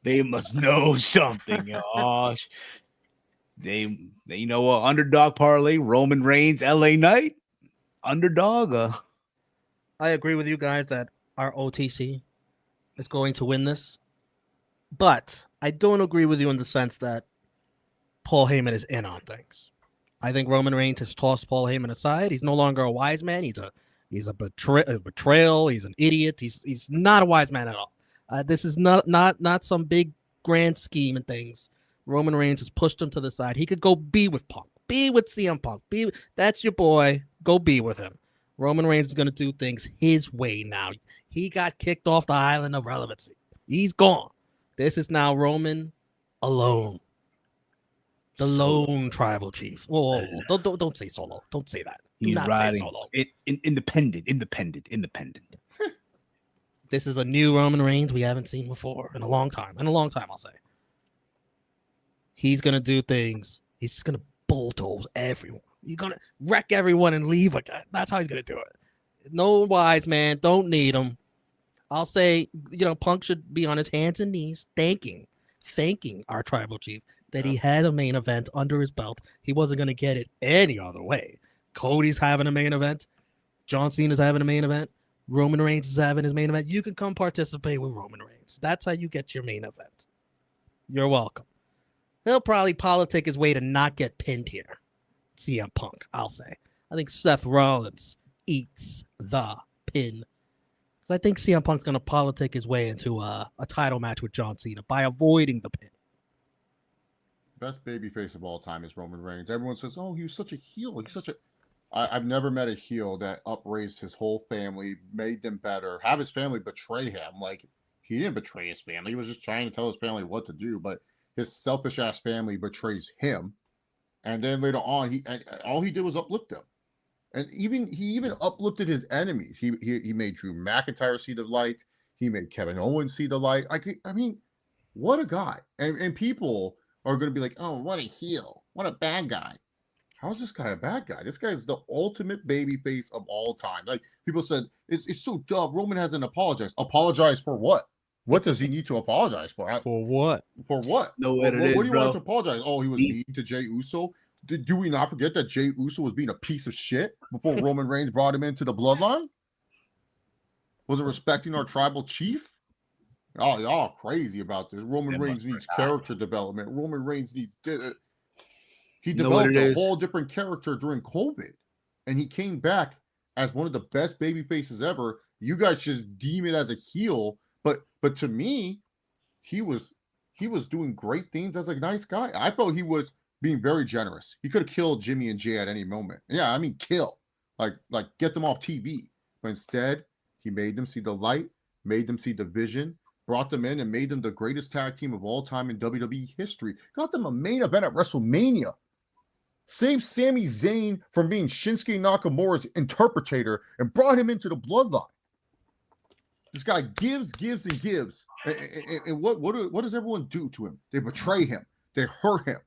B: They must know something. Gosh. They you know what? Underdog parlay, Roman Reigns, LA Knight. Underdog.
C: I agree with you guys that our OTC is going to win this. But I don't agree with you in the sense that Paul Heyman is in on things. I think Roman Reigns has tossed Paul Heyman aside. He's no longer a wise man. He's a betrayal. He's an idiot. He's not a wise man at all. This is not some big grand scheme and things. Roman Reigns has pushed him to the side. He could go be with Punk, be with CM Punk. That's your boy. Go be with him. Roman Reigns is going to do things his way now. He got kicked off the island of relevancy. He's gone. This is now Roman alone. The lone tribal chief. Whoa. Don't say solo. Don't say that.
B: He's riding
C: solo.
B: Independent.
C: This is a new Roman Reigns we haven't seen before in a long time. I'll say. He's going to do things. He's just going to bulldoze everyone. He's going to wreck everyone and leave again. That's how he's going to do it. No wise man. Don't need him. I'll say, Punk should be on his hands and knees thanking our tribal chief that he had a main event under his belt. He wasn't going to get it any other way. Cody's having a main event. John Cena's having a main event. Roman Reigns is having his main event. You can come participate with Roman Reigns. That's how you get your main event. You're welcome. He'll probably politic his way to not get pinned here. CM Punk, I'll say. I think Seth Rollins eats the pin. I think CM Punk's going to politic his way into a title match with John Cena by avoiding the pin.
A: Best babyface of all time is Roman Reigns. Everyone says, "Oh, he was such a heel. He's such a." I've never met a heel that upraised his whole family, made them better, have his family betray him. Like, he didn't betray his family. He was just trying to tell his family what to do, but his selfish ass family betrays him. And then later on, all he did was uplift them. And he even uplifted his enemies. He made Drew McIntyre see the light. He made Kevin Owens see the light. I mean, what a guy. And people are going to be like, "Oh, what a heel. What a bad guy." How's this guy a bad guy? This guy is the ultimate babyface of all time. Like, people said, it's so dumb. Roman hasn't apologized. Apologize for what? What does he need to apologize for?
C: For what?
A: For what?
B: No,
A: what
B: it
A: do
B: is,
A: you
B: bro.
A: want to apologize? Oh, he was mean to Jey Uso. Do we not forget that Jey Uso was being a piece of shit before Roman Reigns brought him into the bloodline? Wasn't respecting our tribal chief? Oh, y'all crazy about this. Roman Reigns needs character development. Roman Reigns needs... He developed a whole different character during COVID, and he came back as one of the best baby faces ever. You guys just deem it as a heel, but to me, he was doing great things as a nice guy. I felt he was being very generous. He could have killed Jimmy and Jay at any moment. Yeah, I mean, kill, like get them off TV. But instead, he made them see the light, made them see the vision, brought them in, and made them the greatest tag team of all time in WWE history. Got them a main event at WrestleMania. Saved Sami Zayn from being Shinsuke Nakamura's interpreter and brought him into the bloodline. This guy gives, and gives. And what does everyone do to him? They betray him. They hurt him.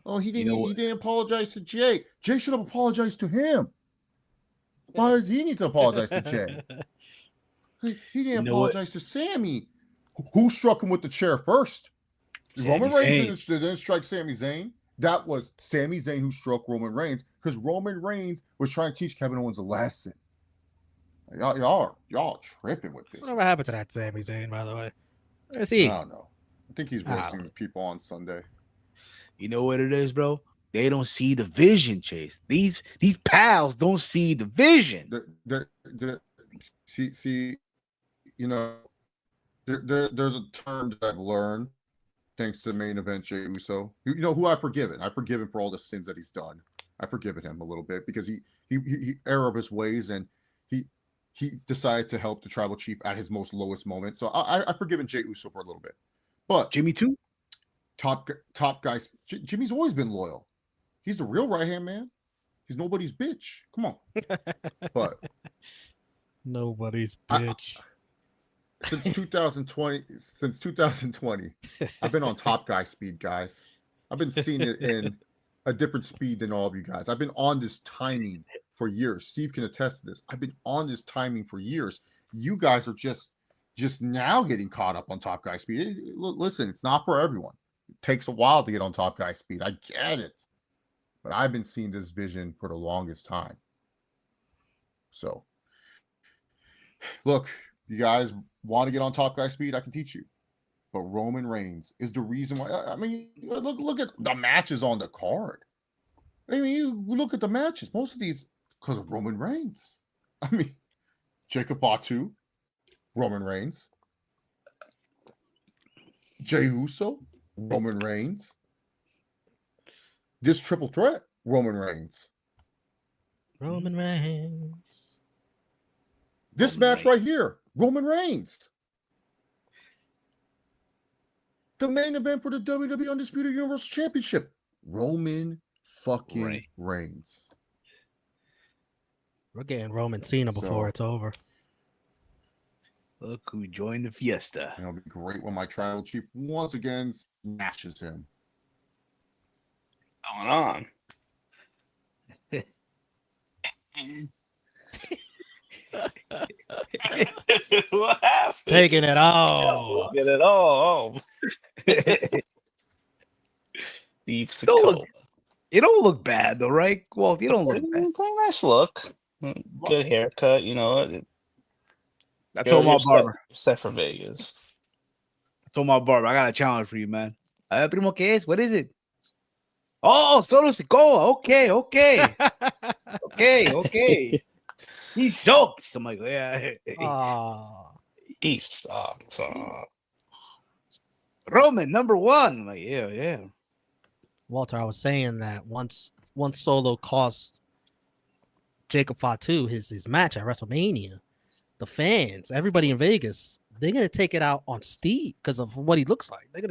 A: Oh, he didn't apologize to Jay. Jay should have apologized to him. Why does he need to apologize to Jay? He didn't apologize to Sami. Who struck him with the chair first? Roman Reigns didn't strike Sami Zayn. That was Sami Zayn who struck Roman Reigns because Roman Reigns was trying to teach Kevin Owens a lesson. Y'all tripping with this.
C: Whatever happened to that Sami Zayn, by the way? Where's he?
A: I don't know. I think he's roasting people on Sunday.
B: You know what it is, bro? They don't see the vision, Chase. These pals don't see the vision.
A: See, you know, there's a term that I've learned thanks to the main event, Jey Uso. You know who I've forgiven. I've forgiven for all the sins that he's done. I've forgiven him a little bit because he erred of his ways, and he decided to help the tribal chief at his most lowest moment. So I've forgiven Jey Uso for a little bit. But
B: Jimmy too?
A: Top guys. Jimmy's always been loyal. He's the real right-hand man. He's nobody's bitch. Come on. But
C: nobody's bitch.
A: Since 2020, I've been on top guy speed, guys. I've been seeing it in a different speed than all of you guys. I've been on this timing for years. Steve can attest to this. I've been on this timing for years. You guys are just now getting caught up on top guy speed. Listen, it's not for everyone. It takes a while to get on top guy speed. I get it. But I've been seeing this vision for the longest time. So, look, you guys want to get on top guy speed? I can teach you. But Roman Reigns is the reason why. I mean, look at the matches on the card. I mean, you look at the matches. Most of these because of Roman Reigns. I mean, Jacob Batu, Roman Reigns. Jey Uso, Roman Reigns. This triple threat, Roman Reigns.
C: Roman Reigns.
A: This match right here, Roman Reigns. The main event for the WWE Undisputed Universal Championship, Roman fucking Reigns.
C: We're getting Roman Cena before it's over.
B: Look who joined the fiesta.
A: It'll be great when my tribal chief once again smashes him.
D: Going on. What happened?
C: Taking it all.
D: Get it all. Deep
B: You don't look bad though, right? Well, you don't look bad.
D: Nice look. Good haircut, you know.
B: I told my barber.
D: Set for Vegas.
B: I told my barber, I got a challenge for you, man. Primo, ¿qué es? What is it? Oh, solo se go. Okay. Okay. He sucks. I'm like, yeah.
D: He sucks.
B: Roman number 1. I'm like, yeah.
C: Walter, I was saying that once Solo cost Jacob Fatu his match at WrestleMania, the fans, everybody in Vegas, they're gonna take it out on Steve because of what he looks like. They're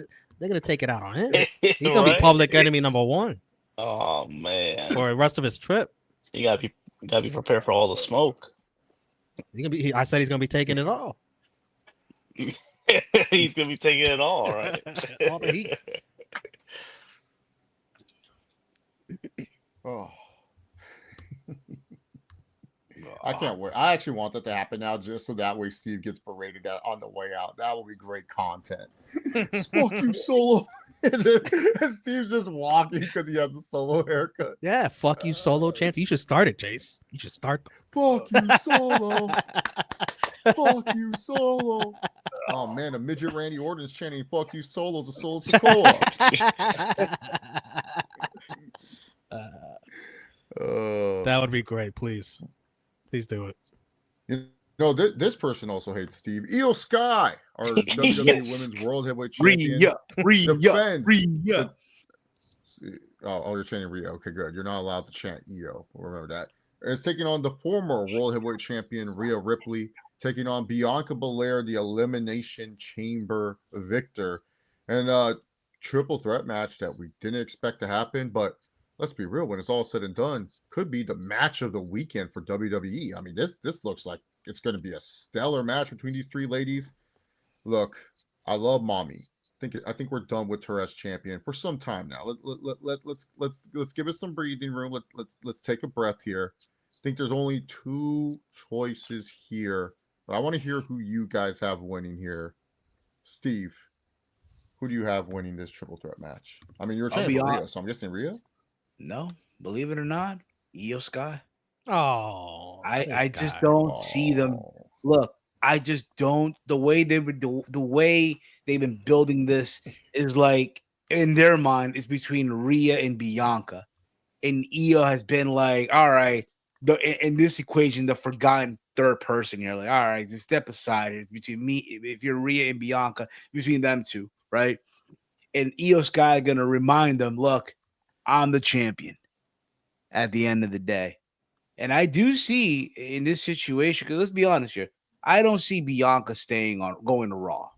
C: gonna take it out on him. He's gonna be public enemy number 1.
D: Oh man,
C: for the rest of his trip.
D: You gotta be prepared for all the smoke.
C: I said he's gonna be taking it all.
D: He's gonna be taking it all, right?
C: All the heat.
A: Oh. I can't wait. I actually want that to happen now, just so that way Steve gets paraded out on the way out. That will be great content. Fuck you, Solo. And Steve's just walking because he has a Solo haircut.
C: Yeah, fuck you, Solo chance. You should start it, Chase. You should start.
A: Fuck you, Solo. Fuck you, Solo. Oh man, a midget Randy Orton's chanting "Fuck you, Solo" to Solo Sikoa.
C: That would be great. Please do it.
A: You know, this person also hates Steve. Io Sky, our WWE Women's World Heavyweight Champion.
B: Rhea.
A: Oh, you're chanting Rhea. Okay, good. You're not allowed to chant Io. Remember that. It's taking on the former World Heavyweight Champion Rhea Ripley, taking on Bianca Belair, the Elimination Chamber victor, and triple threat match that we didn't expect to happen, but let's be real, when it's all said and done, could be the match of the weekend for WWE. I mean, this looks like it's going to be a stellar match between these 3 ladies. Look, I love Mommy. I think we're done with her as champion for some time now. Let's give it some breathing room. Let's take a breath here. I think there's only 2 choices here, but I want to hear who you guys have winning here. Steve, who do you have winning this triple threat match? I mean, you were saying Rhea, so I'm guessing Rhea.
B: No, believe it or not, Io Sky.
C: Oh,
B: I just don't see them. Look, I just don't. The way they've been building this is like, in their mind, it's between Rhea and Bianca, and Io has been like, all right, in this equation, the forgotten third person. You're like, all right, just step aside. It's between me. If you're Rhea and Bianca, between them 2, right? And Io Sky gonna remind them, look, I'm the champion at the end of the day. And I do see in this situation, because let's be honest here, I don't see Bianca going to Raw.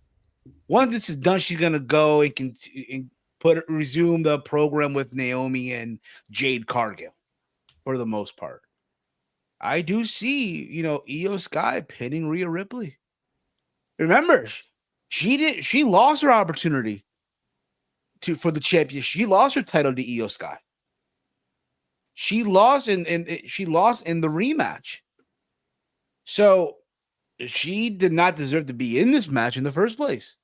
B: Once this is done, she's gonna go and resume the program with Naomi and Jade Cargill for the most part. I do see, Io Sky pinning Rhea Ripley. Remember, she lost her opportunity for the championship. She lost her title to Io Sky. She lost in the rematch. So she did not deserve to be in this match in the first place.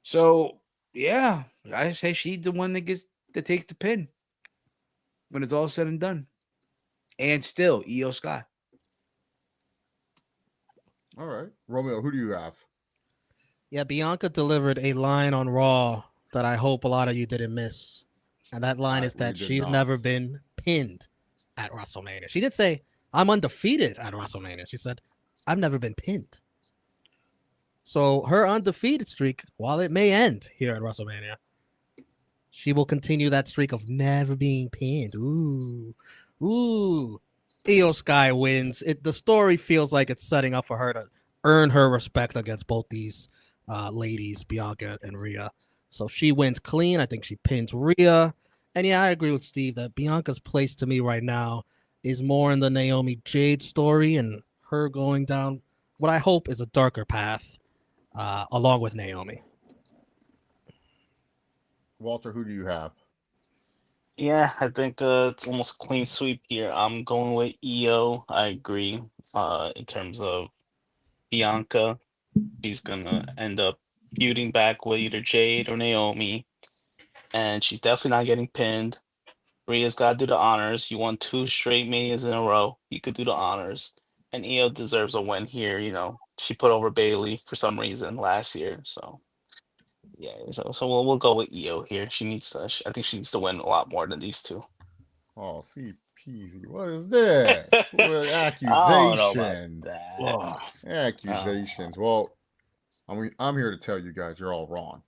B: So yeah, I say she's the one that takes the pin when it's all said and done. And still, Io Sky.
A: All right, Romeo, who do you have?
C: Yeah, Bianca delivered a line on Raw that I hope a lot of you didn't miss. And that line is that she's never been pinned at WrestleMania. She didn't say, I'm undefeated at WrestleMania. She said, I've never been pinned. So her undefeated streak, while it may end here at WrestleMania, she will continue that streak of never being pinned. Ooh. Io Sky wins. The story feels like it's setting up for her to earn her respect against both these ladies, Bianca and Rhea. So she wins clean. I think she pins Rhea. And yeah, I agree with Steve that Bianca's place to me right now is more in the Naomi Jade story and her going down what I hope is a darker path along with Naomi.
A: Walter, who do you have?
D: Yeah, I think it's almost a clean sweep here. I'm going with Io. I agree. In terms of Bianca, she's gonna end up feuding back with either Jade or Naomi, and she's definitely not getting pinned. Rhea's got to do the honors. You won 2 straight Manias in a row. You could do the honors, and Io deserves a win here. She put over Bailey for some reason last year, so yeah. So we'll go with Io here. I think she needs to win a lot more than these 2.
A: Oh, see, Peasy, what is this? What
D: I don't know about
A: accusations?
D: that.
B: Oh,
A: Accusations. Well, I'm here to tell you guys you're all wrong.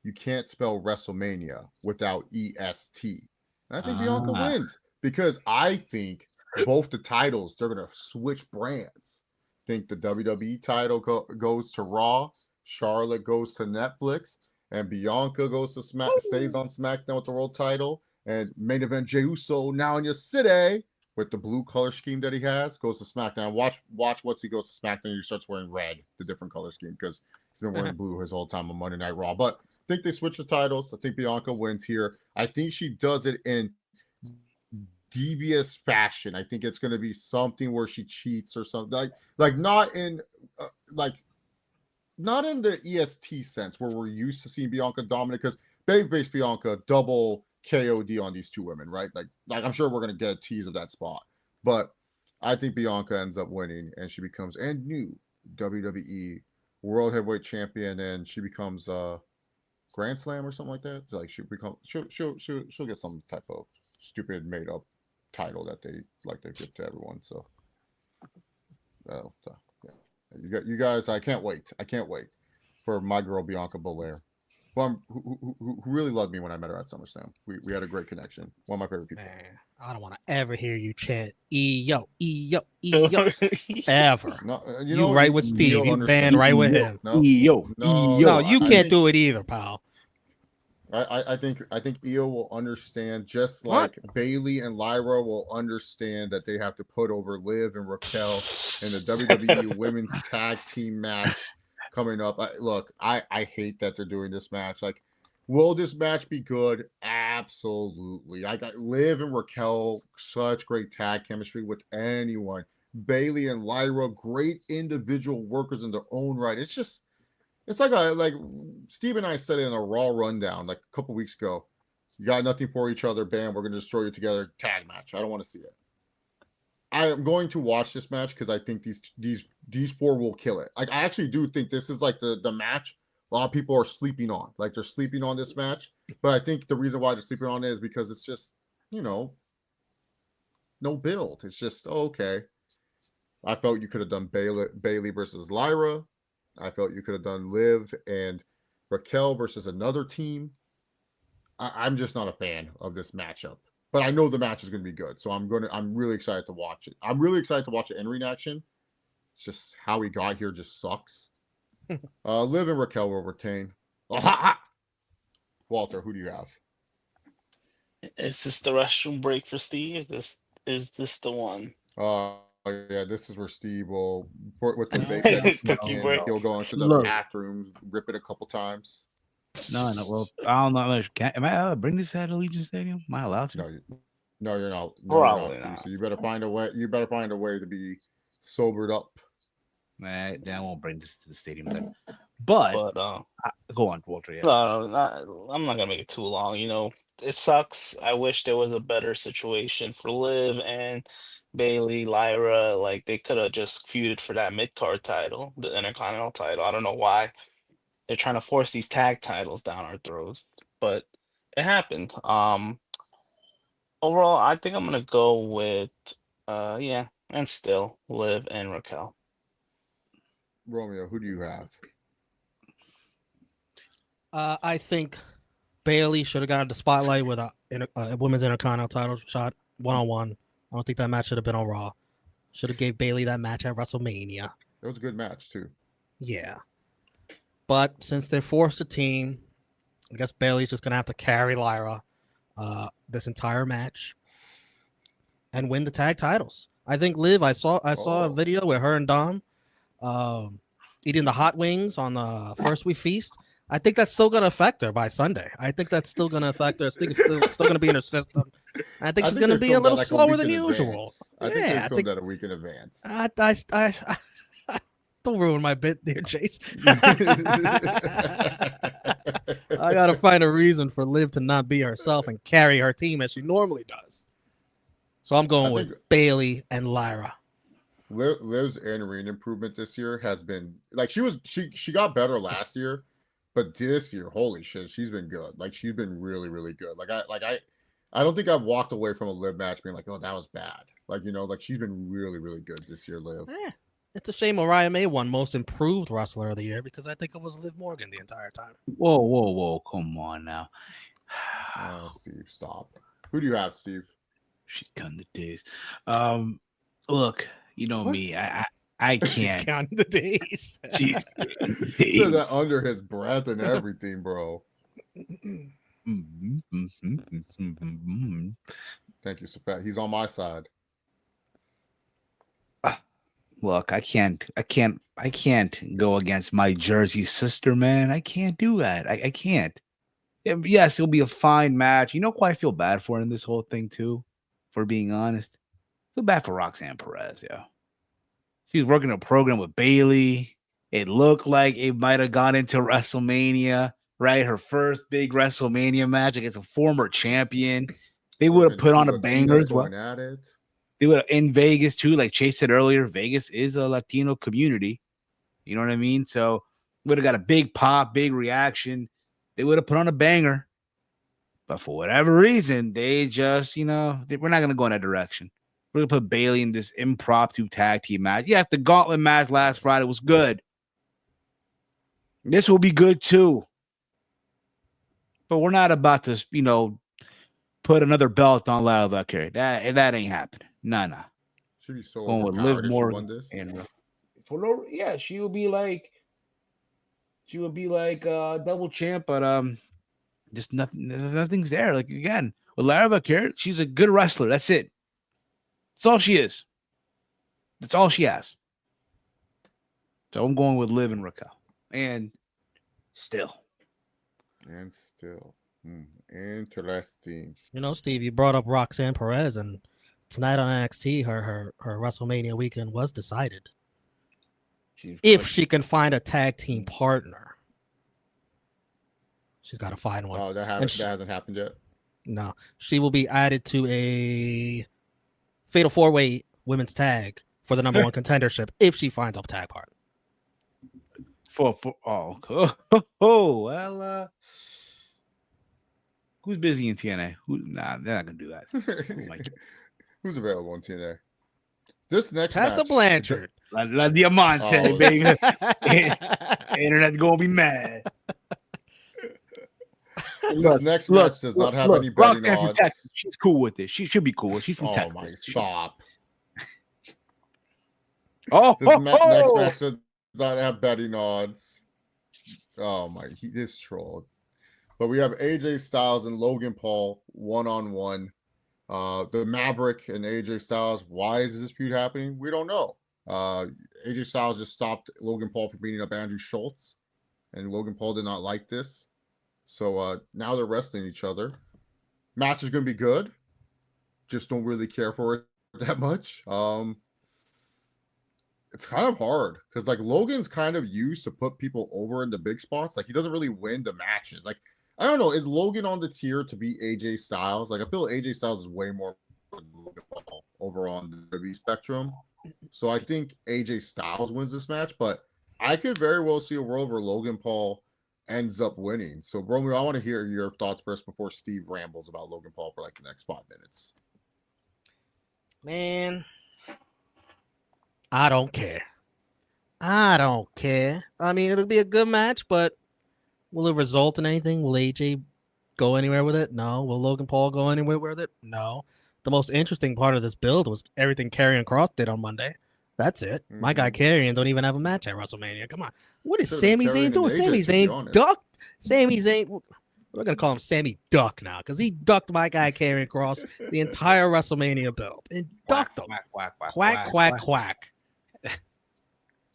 A: You can't spell WrestleMania without EST. And I think Bianca
B: Ah.
A: wins because I think both the titles, they're going to switch brands. I think the WWE title goes to Raw, Charlotte goes to Netflix, and Bianca goes to stays on SmackDown with the world title. And main event Jey Uso now in your city with the blue color scheme that he has goes to SmackDown. Watch once he goes to SmackDown, he starts wearing red, the different color scheme, because he's been wearing blue his whole time on Monday Night Raw. But I think they switch the titles. I think Bianca wins here. I think she does it in devious fashion. I think it's going to be something where she cheats or something like not in like not in the EST sense where we're used to seeing Bianca dominate, because babyface Bianca double KOD on these two women, right? Like I'm sure we're going to get a tease of that spot, but I think Bianca ends up winning and she becomes a new WWE World Heavyweight Champion, and she becomes Grand Slam or something like that. Like she'll get some type of stupid made up title that they like to give to everyone. So, yeah, you guys. I can't wait. I can't wait for my girl Bianca Belair, who really loved me when I met her at SummerSlam. We had a great connection. One of my favorite people.
C: Man, I don't want to ever hear you chant "E-yo, E-yo, E-yo" ever.
A: No,
C: You right with Steve. You band
A: understand.
C: right with him.
A: No,
B: yo,
A: no,
C: No, you
A: I
C: can't
A: think-
C: do it either, pal.
A: I think Io will understand, just
C: What?
A: like Bailey and Lyra will understand that they have to put over Liv and Raquel in the WWE Women's Tag Team match coming up. I hate that they're doing this match. Like, will this match be good? Absolutely. I got Liv and Raquel, such great tag chemistry with anyone. Bailey and Lyra, great individual workers in their own right. It's like Steve and I said it in a Raw rundown like a couple weeks ago. You got nothing for each other. Bam, we're gonna destroy you together. Tag match. I don't want to see it. I am going to watch this match because I think these four will kill it. Like, I actually do think this is like the match a lot of people are sleeping on. Like, they're sleeping on this match. But I think the reason why they're sleeping on it is because it's just, no build. It's just, okay. I felt you could have done Bailey versus Lyra. I felt you could have done Liv and Raquel versus another team. I'm just not a fan of this matchup, but I know the match is going to be good, so I'm really excited to watch it. I'm really excited to watch it in reaction. It's just how we got here just sucks. Liv and Raquel will retain. Walter, who do you have?
D: Is this the restroom break for Steve? Is this the one?
A: Yeah, this is where Steve will, with the bacon,
D: Cookie break.
A: he'll go into the
B: Look.
A: bathroom, rip it a couple times.
B: No. Well, I don't know. Am I bring this at Allegiant Stadium? Am I allowed to?
A: No, you're not. No,
D: Probably
A: you're not, Steve.
D: not.
A: So you better find a way. You better find a way to be sobered up.
B: Then I won't bring this to the stadium then. But
D: But
B: go on, Walter. Yeah.
D: I'm not gonna make it too long. You know, it sucks. I wish there was a better situation for Liv and Bailey, Lyra. Like, they could have just feuded for that mid card title, the Intercontinental title. I don't know why they're trying to force these tag titles down our throats, but it happened. Overall, I think I'm gonna go with yeah, and still Liv and Raquel.
A: Romeo, who do you have?
C: I think Bailey should have gotten the spotlight with a women's Intercontinental title shot 1-on-1. I don't think that match should have been on Raw. Should have gave Bailey that match at WrestleMania.
A: It was a good match too.
C: Yeah. But since they're forced to team, I guess Bailey's just gonna have to carry Lyra this entire match and win the tag titles. I think Liv, I saw a video with her and Dom eating the hot wings on the First We Feast. I think that's still gonna affect her by Sunday. I think that's still gonna affect her. I think it's still gonna be in her system. I think she's gonna be a little slower than usual.
A: I think they filmed that a week in advance.
C: Don't ruin my bit there, Chase. I gotta find a reason for Liv to not be herself and carry her team as she normally does. So I'm going with Bailey and Lyra.
A: Liv's in-ring improvement this year has been like she got better last year, but this year, holy shit, she's been good. Like, she's been really, really good. I don't think I've walked away from a Liv match being like, oh, that was bad. Like, like she's been really, really good this year, Liv.
C: It's a shame Mariah May won Most Improved Wrestler of the Year because I think it was Liv Morgan the entire time.
B: Whoa. Come on now.
A: Steve, stop. Who do you have, Steve?
B: She's counting the days. Look, you know
A: What?
B: me. I can't.
C: She's counting the days.
A: He said that under his breath and everything, bro. Thank you, Sapet. He's on my side.
B: Look, I can't go against my Jersey sister, man. I can't do that. I can't. Yes, it'll be a fine match. You know who I feel bad for in this whole thing, too? For being honest. I feel bad for Roxanne Perez, yeah. She was working a program with Bailey. It looked like it might have gone into WrestleMania, right? Her first big WrestleMania match against a former champion. They would have put on a banger as well. They would in Vegas too, like Chase said earlier. Vegas is a Latino community. You know what I mean? So would have got a big pop, big reaction. They would have put on a banger. But for whatever reason, they just, we're not going to go in that direction. We're going to put Bailey in this impromptu tag team match. Yeah, the gauntlet match last Friday was good. This will be good too. But we're not about to, put another belt on Lara Valkyrie. That ain't happening. No.
A: Should be so
B: going with
A: overpowered
B: Liv Morgan.
A: won this.
B: She would be like double champ, but just nothing's there. Like again, with Lara Valkyrie, she's a good wrestler. That's it. That's all she is. That's all she has. So I'm going with Liv and Raquel. And still.
A: Interesting.
C: Steve, you brought up Roxanne Perez, and tonight on NXT, her WrestleMania weekend was decided. If she can find a tag team partner, she's got to find one.
A: Oh, that hasn't happened yet?
C: No. She will be added to a Fatal 4-Way women's tag for the number one contendership if she finds a tag partner.
B: Who's busy in TNA? They're not gonna do that.
A: Who's available in TNA? This next
C: Tessa
A: match,
C: Blanchard.
B: La Diamante, baby. Internet's gonna be mad.
A: This next match does not have any betting odds.
B: She's cool with it. She should be cool. She's from Texas.
A: Oh my, stop.
B: Next
A: match does not have betting odds. Oh my, this troll. But we have AJ Styles and Logan Paul one-on-one. The Maverick and AJ Styles. Why is this feud happening? We don't know. AJ Styles just stopped Logan Paul from beating up Andrew Schultz, and Logan Paul did not like this. So now they're wrestling each other. Match is going to be good. Just don't really care for it that much. It's kind of hard because like Logan's kind of used to put people over in the big spots. Like he doesn't really win the matches. Like I don't know, is Logan on the tier to beat AJ Styles? Like I feel AJ Styles is way more over on the WWE spectrum. So I think AJ Styles wins this match, but I could very well see a world where Logan Paul ends up winning. So Romeo, I want to hear your thoughts first before Steve rambles about Logan Paul for like the next 5 minutes.
C: Man, I don't care. I mean, it'll be a good match, but will it result in anything? Will AJ go anywhere with it? No. Will Logan Paul go anywhere with it? No. The most interesting part of this build was everything Karrion Kross did on Monday. That's it. Mm-hmm. My guy Karrion don't even have a match at WrestleMania. Come on. What is Sami Zayn doing? Sami Zayn ducked. Sami Zayn. We're going to call him Sammy Duck now because he ducked my guy Karrion Kross the entire WrestleMania build. And ducked him. Quack.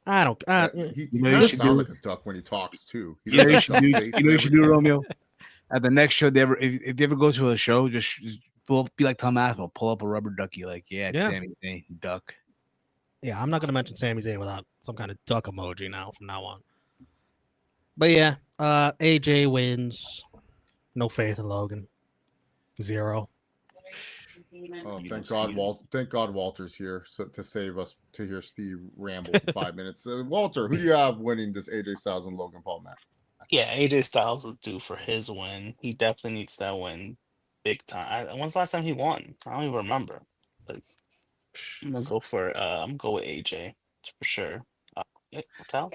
C: I don't.
A: He sounds like a duck when he talks too.
B: You know you should do, Romeo. At the next show, if they ever go to a show, just be like Tom Aspinall, pull up a rubber ducky, like Sami Zayn, duck.
C: Yeah, I'm not going to mention Sami Zayn without some kind of duck emoji from now on. But yeah, AJ wins. No faith in Logan. 0.
A: Oh, thank God Walter's here to save us to hear Steve ramble for 5 minutes. Walter, who do you have winning this AJ Styles and Logan Paul match?
D: Yeah, AJ Styles is due for his win. He definitely needs that win. big time. When's the last time he won? I don't even remember. But I'm gonna go for I'm gonna go with AJ for sure. What the hell?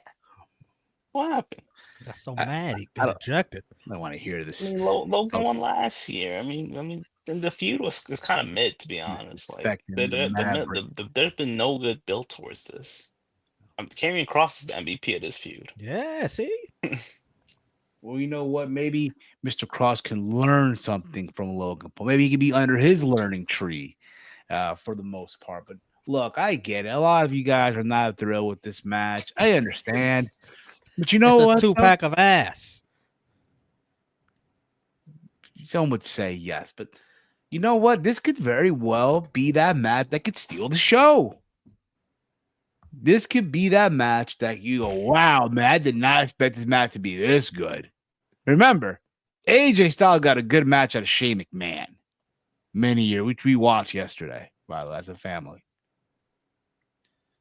D: What happened?
C: Got so
B: I,
C: mad he
B: I
C: got
B: don't,
C: ejected.
B: I don't want to hear
D: I
B: this.
D: mean, Logan
B: Oh,
D: won last year. I mean, and the feud was kind of mid, to be honest. Like,
B: disrespecting the Maverick.
D: there's been no good build towards this. Karrion Kross is the MVP of this feud.
C: Yeah, see?
B: Well, you know what? Maybe Mr. Cross can learn something from Logan Paul. Maybe he could be under his learning tree for the most part. But look, I get it. A lot of you guys are not thrilled with this match. I understand. But you know
C: It's a
B: what?
C: 2-pack of ass.
B: Some would say yes, but you know what? This could very well be that match that could steal the show. This could be that match that you go, wow, man, I did not expect this match to be this good. Remember, AJ Styles got a good match out of Shane McMahon many years, which we watched yesterday, by the way, as a family.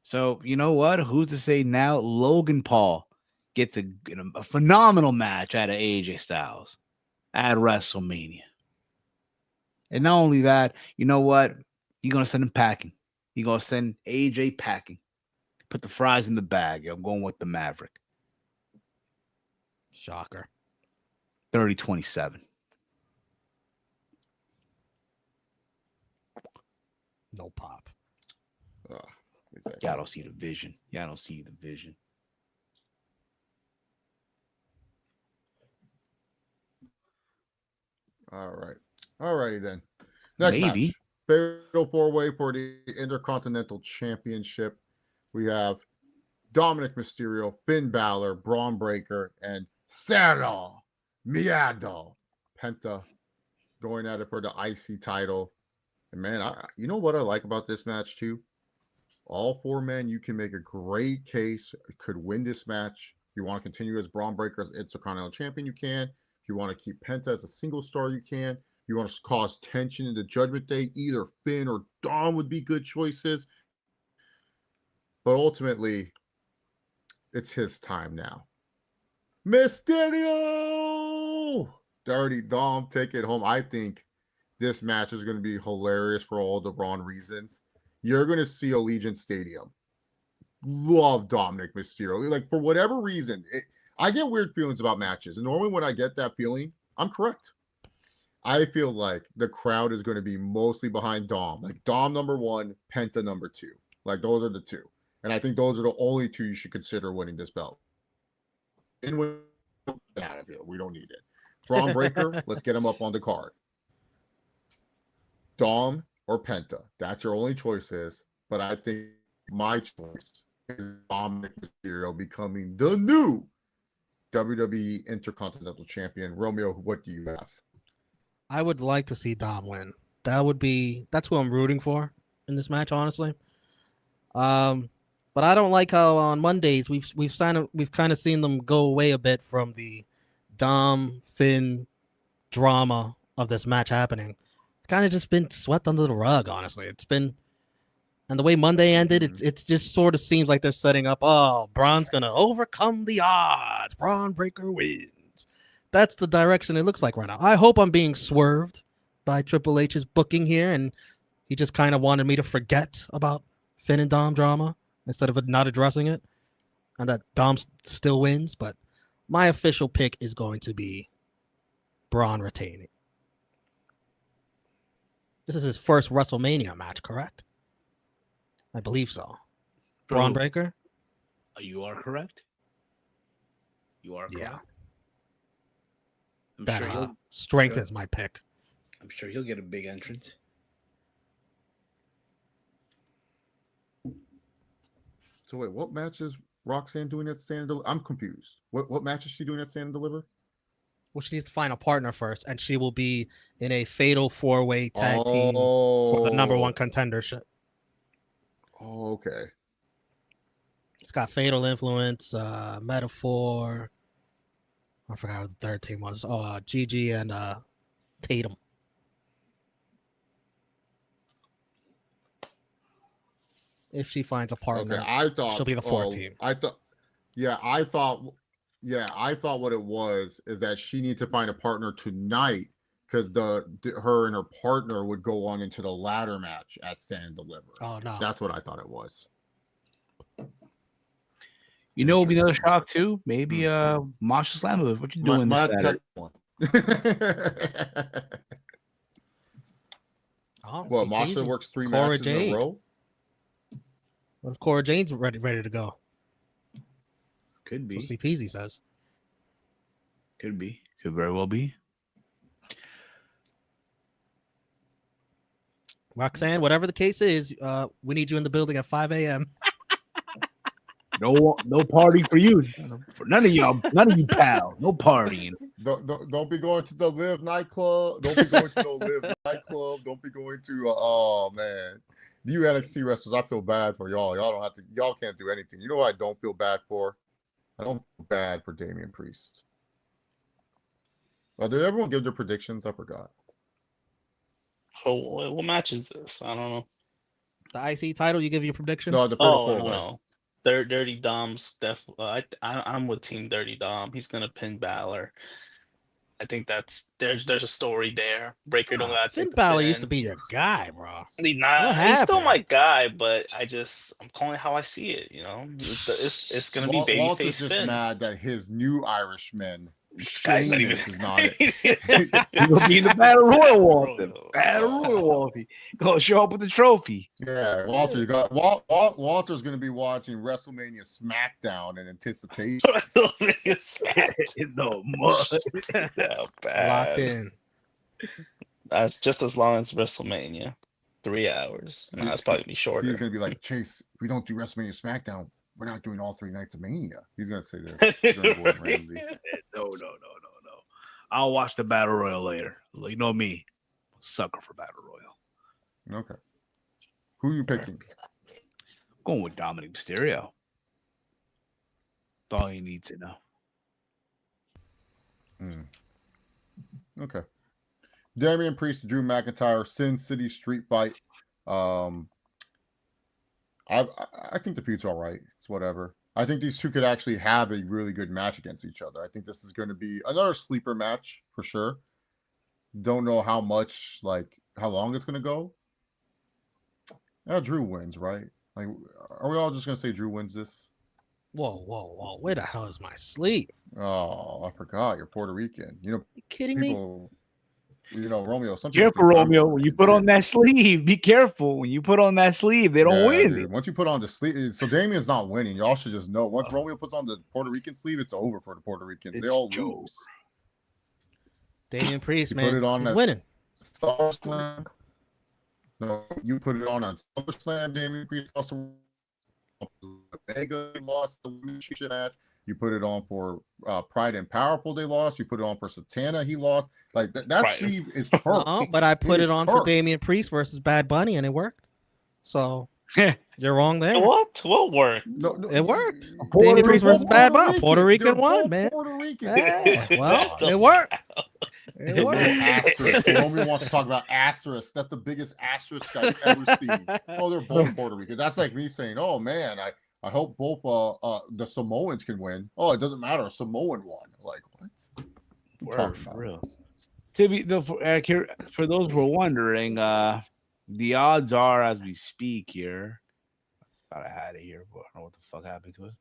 B: So, you know what? Who's to say now Logan Paul gets a phenomenal match out of AJ Styles at WrestleMania? And not only that, you know what? You're going to send him packing. You're going to send AJ packing. Put the fries in the bag. I'm going with the Maverick.
C: Shocker.
B: 30-27.
C: No pop.
B: Y'all don't see the vision. Y'all don't see the vision.
A: All right. All righty then. Next
B: Maybe.
A: match. Fatal 4-way for the Intercontinental Championship. We have Dominic Mysterio, Finn Balor, Braun Breaker, and Cena Miedo Penta going at it for the IC title. And man, you know what I like about this match too? All four men, you can make a great case, could win this match. If you want to continue as Braun Breaker as Intercontinental Champion, you can. If you want to keep Penta as a single star, you can. If you want to cause tension in the Judgment Day, either Finn or Dom would be good choices. But ultimately, it's his time now. Mysterio! Dirty Dom, take it home. I think this match is going to be hilarious for all the wrong reasons. You're going to see Allegiant Stadium love Dominic Mysterio. Like, for whatever reason, I get weird feelings about matches. And normally when I get that feeling, I'm correct. I feel like the crowd is going to be mostly behind Dom. Like, Dom number 1, Penta number 2. Like, those are the two. And I think those are the only two you should consider winning this belt. And when out of here, we don't need it. Braun Breaker, let's get him up on the card. Dom or Penta, that's your only choices. But I think my choice is Dominic Mysterio becoming the new WWE Intercontinental Champion. Romeo, what do you have?
C: I would like to see Dom win. That's who I'm rooting for in this match, honestly. But I don't like how on Mondays we've kind of seen them go away a bit from the Dom Finn drama of this match happening. Kind of just been swept under the rug, honestly. It's been, and the way Monday ended, it just sort of seems like they're setting up. Oh, Braun's gonna overcome the odds. Braun Breaker wins. That's the direction it looks like right now. I hope I'm being swerved by Triple H's booking here, and he just kind of wanted me to forget about Finn and Dom drama instead of not addressing it, and that Dom still wins. But my official pick is going to be Braun retaining. This is his first WrestleMania match, correct? I believe so. Braun Breaker?
B: You are correct. You are correct.
C: Yeah.
B: I'm
C: That
B: sure
C: strengthens my pick.
B: I'm sure he'll get a big entrance.
A: So wait, what match is Roxanne doing at Stand and Deliver? I'm confused. What match is she doing at Stand and Deliver?
C: Well, she needs to find a partner first, and she will be in a fatal 4-way tag team for the number 1 contendership.
A: Oh, okay.
C: It's got Fatal Influence, Metaphor. I forgot what the third team was. Oh, Gigi and Tatum. If she finds a partner,
A: okay,
C: she'll be the 4th team.
A: I thought what it was is that she needs to find a partner tonight because her and her partner would go on into the ladder match at Stand and Deliver.
C: Oh no,
A: That's what I thought it was.
B: You know, it'll be another shock too. Maybe Masha Slamovich. What you doing this Saturday?
A: Well, Masha works 3 matches in a row.
C: What if Cora Jade's ready to go?
B: Could be.
C: So CPZ says.
B: Could be. Could very well be.
C: Roxanne, whatever the case is, we need you in the building at 5 a.m.
B: No party for you. For none of y'all, none of you pal. No partying.
A: Don't be going to the Live nightclub. Don't be going to the Live nightclub. Don't be going to oh man. You NXT wrestlers, I feel bad for y'all. Y'all can't do anything. You know what I don't feel bad for? I don't feel bad for Damian Priest. Did everyone give their predictions? I forgot.
D: Oh, what match is this? I don't know.
C: The IC title, you give your prediction?
A: No, the
D: no. Dirty Dom's definitely. I'm with Team Dirty Dom. He's gonna pin Balor. I think there's a story there. Breaker don't gotta
C: Finn
D: take the
C: Balor
D: pin.
C: used to be your guy, bro.
D: He's still my guy, but I'm calling it how I see it. You know, it's gonna be babyface
A: Walter's just
D: Finn.
A: mad that his new Irishman.
D: This guy's not even.
A: Is not it.
B: He's gonna be in the Battle Royal, Walter. Battle Royal, Walter. Gonna show up with the trophy.
A: Yeah, Walter. Walter's gonna be watching WrestleMania SmackDown in anticipation.
B: In the mud.
C: Locked in.
D: That's just as long as WrestleMania. 3 hours. No, that's probably be shorter.
A: He's gonna be like, Chase, we don't do WrestleMania SmackDown. We're not doing all 3 nights of Mania. He's gonna say this. Ramsey.
B: No. I'll watch the Battle Royal later. You know me, sucker for Battle Royal.
A: Okay. Who are you picking?
B: Going with Dominic Mysterio. That's all you need to know.
A: Okay. Damian Priest, Drew McIntyre, Sin City Street Fight. I think the feud's all right. It's whatever. I think these two could actually have a really good match against each other. I think this is going to be another sleeper match for sure. Don't know how long it's going to go. Yeah, Drew wins, right? Like, are we all just going to say Drew wins this?
C: Whoa. Where the hell is my sleep?
A: Oh, I forgot. You're Puerto Rican. You
C: kidding me?
A: Romeo.
B: Careful, Romeo. When you put on that sleeve, be careful. When you put on that sleeve, they don't win.
A: Dude. Once you put on the sleeve, so Damian's not winning. Y'all should just know. Once Romeo puts on the Puerto Rican sleeve, it's over for the Puerto Ricans. They all lose.
C: Damian Priest, man, put it on, he's winning.
A: SummerSlam. No, you put it on SummerSlam. Damian Priest also Omega lost the women's championship match. You put it on for Pride and Powerful. They lost. You put it on for Satana. He lost. Like that sleeve is cursed.
C: No, but I put it on for Damian Priest versus Bad Bunny, and it worked. So you're wrong there.
D: What worked?
A: No,
C: it worked. Damian Priest versus Bad Bunny. Puerto Rican won, man.
A: Puerto Rican.
C: Well, it worked.
A: It worked. Asterisk. Roman wants to talk about asterisk. That's the biggest asterisk I've ever seen. Oh, they're both Puerto Rican. That's like me saying, "Oh man, I hope both the Samoans can win." Oh, it doesn't matter. Samoan won. Like what?
B: Word, for real. For those who are wondering, the odds are as we speak here. Thought I had it here, but I don't know what the fuck happened to it.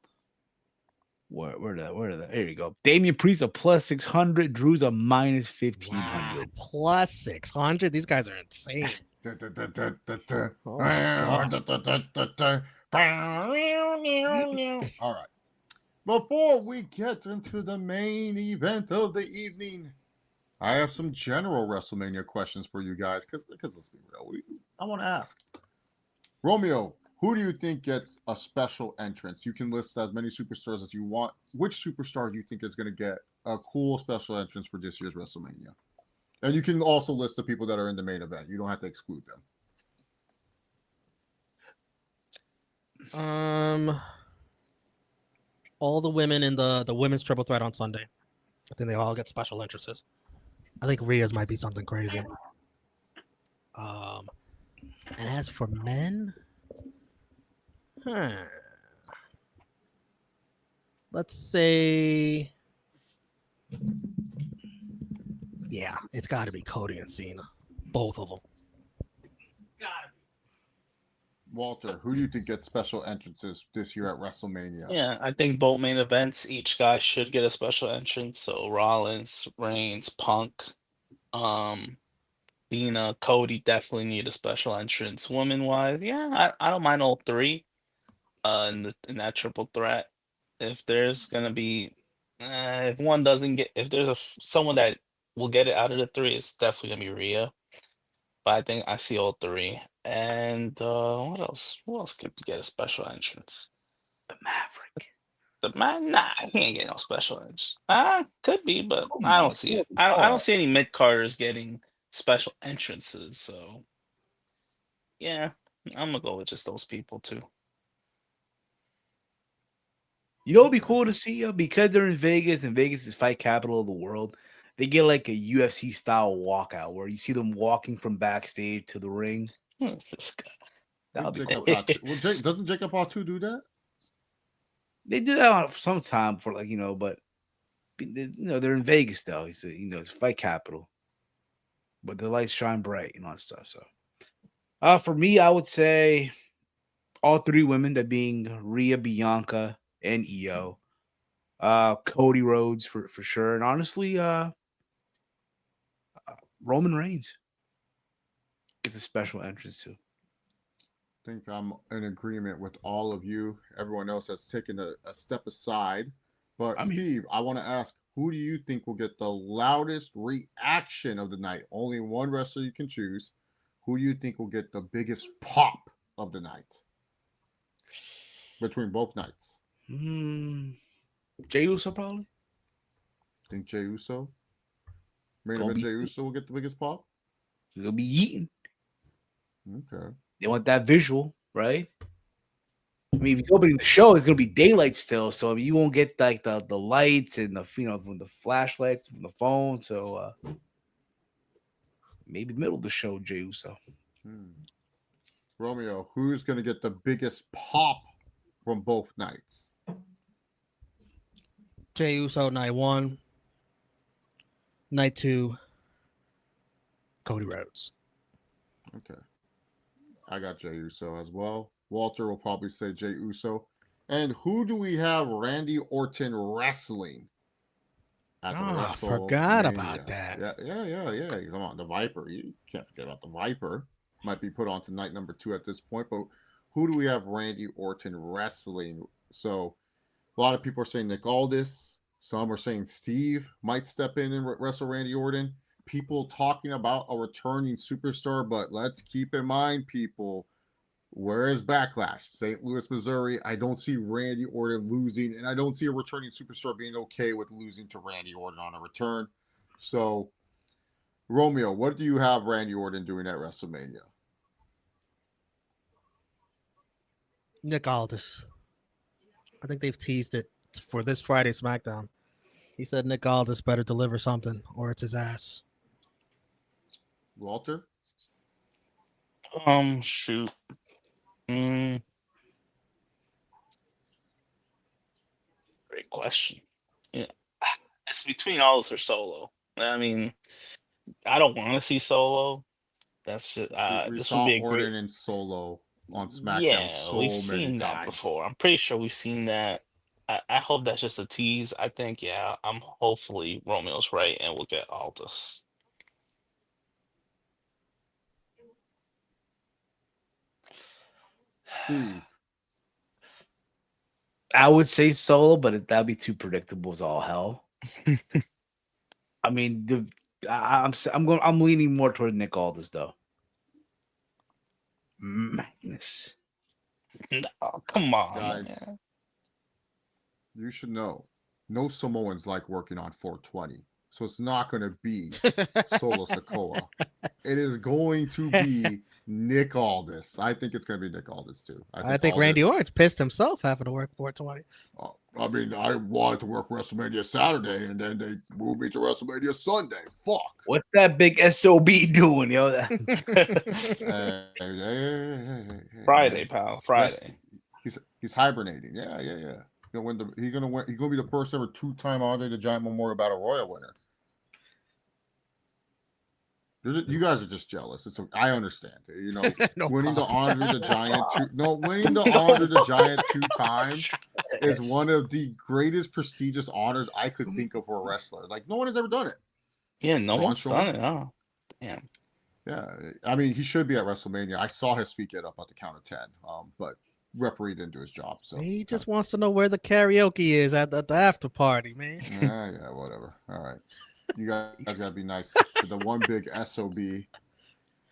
B: Where the here you go. Damian Priest a plus 600, Drew's a minus 1500.
C: Wow, plus 600. These guys are insane.
A: All right. Before we get into the main event of the evening, I have some general WrestleMania questions for you guys because let's be real. I want to ask Romeo, who do you think gets a special entrance? You can list as many superstars as you want. Which superstar do you think is going to get a cool special entrance for this year's WrestleMania? And you can also list the people that are in the main event. You don't have to exclude them.
C: All the women in the women's triple threat on Sunday. I think they all get special entrances. I think Rhea's might be something crazy. And as for men, let's say Yeah, it's got to be Cody and Cena, both of them.
A: Walter, who do you think gets special entrances this year at WrestleMania?
D: Yeah, I think both main events, each guy should get a special entrance. So Rollins, Reigns, Punk, um, Cena, Cody definitely need a special entrance. Woman wise, yeah, I don't mind all three. In that triple threat, if there's gonna be, if one doesn't get, if there's someone that will get it out of the three, it's definitely gonna be Rhea. But I think I see all three. And what else? Who else could get a special entrance?
B: The Maverick.
D: The man, nah, he ain't getting no special entrance. Could be, but
B: Come
D: I don't
B: on,
D: see it.
B: Corbin
D: I don't
B: Carr.
D: see any mid carders getting special entrances. So yeah, I'm gonna go with just those people too.
B: You know, it'd be cool to see because they're in Vegas and Vegas is fight capital of the world. They get like a UFC style walkout where you see them walking from backstage to the ring.
D: Who is this guy?
A: I
B: That would
A: think
B: be
A: Jacob
B: cool.
A: Fatu- well, doesn't Jacob Fatu do that?
B: They do that on some time for but they're in Vegas though. It's fight capital, but the lights shine bright and all that stuff. So, for me, I would say all three women, that being Rhea, Bianca, and Io. Cody Rhodes for sure, and honestly, Roman Reigns gets a special entrance too.
A: I think I'm in agreement with all of you. Everyone else has taken a step aside. But
B: I mean,
A: Steve, I want to ask, who do you think will get the loudest reaction of the night? Only one wrestler you can choose. Who do you think will get the biggest pop of the night between both nights?
B: Jey Uso probably.
A: Think Jey Uso? Main
B: Gonna
A: event
B: be
A: Jey Uso will get the biggest pop?
B: gonna be eating.
A: Okay.
B: They want that visual, right? I mean, if he's opening the show, it's gonna be daylight still, so you won't get like the lights and from the flashlights from the phone. So maybe middle of the show, Jey Uso.
A: Romeo, who's going to get the biggest pop from both nights?
C: Jey Uso, night 1. Night 2, Cody Rhodes.
A: Okay. I got Jey Uso as well. Walter will probably say Jey Uso. And who do we have Randy Orton wrestling at the
C: I forgot about
A: WrestleMania?
C: that.
A: Yeah. Come on, the Viper. You can't forget about the Viper. Might be put on to night number 2 at this point. But who do we have Randy Orton wrestling? So a lot of people are saying Nick Aldis. Some are saying Steve might step in and wrestle Randy Orton. People talking about a returning superstar, but let's keep in mind, people, where is Backlash? St. Louis, Missouri. I don't see Randy Orton losing, and I don't see a returning superstar being okay with losing to Randy Orton on a return. So, Romeo, what do you have Randy Orton doing at WrestleMania?
C: Nick Aldis. I think they've teased it for this Friday SmackDown. He said Nick Aldis better deliver something or it's his ass.
A: Walter?
D: Shoot. Great question. Yeah, it's between Aldis or Solo. I mean, I don't want to see Solo. That's just,
A: We
D: this would
A: saw
D: be a great.
A: Orton and Solo on SmackDown
D: Yeah, we've
A: so many
D: seen that
A: times.
D: before. I'm pretty sure we've seen that. I hope that's just a tease. I think, yeah, I'm hopefully Romeo's right and we'll get Aldis.
A: Steve.
B: I would say Solo, but that'd be too predictable as all hell. I mean, I'm leaning more toward Nick Aldis though. Magnus.
D: Oh, come on,
A: Guys,
D: man.
A: you should know, no Samoans like working on 420. So it's not going to be Solo Sikoa. It is going to be Nick Aldis. I think it's going to be Nick Aldis too.
C: I think Randy Orton's pissed himself having to work 420.
A: I mean, I wanted to work WrestleMania Saturday, and then they moved me to WrestleMania Sunday. Fuck.
B: What's that big SOB doing, yo?
A: Hey,
D: Friday,
A: man.
D: pal. Friday.
A: He's hibernating. Yeah. He's gonna be the first ever 2-time Andre the Giant Memorial Battle Royal winner. You guys are just jealous. I understand. You know,
C: No
A: winning the
C: problem.
A: Andre the Giant winning the
D: No.
A: Andre the Giant 2 times is one of the greatest prestigious honors I could think of for a wrestler. Like no one has ever done it.
D: Yeah, no
A: Braun
D: one's done
A: Strowman.
D: it. Oh, damn.
A: Yeah, I mean he should be at WrestleMania. I saw his feet get up at the count of 10. But referee didn't do his job. So
C: He just wants to know where the karaoke is at the after party, man.
A: yeah, whatever. All right, you guys gotta be nice to the one big SOB.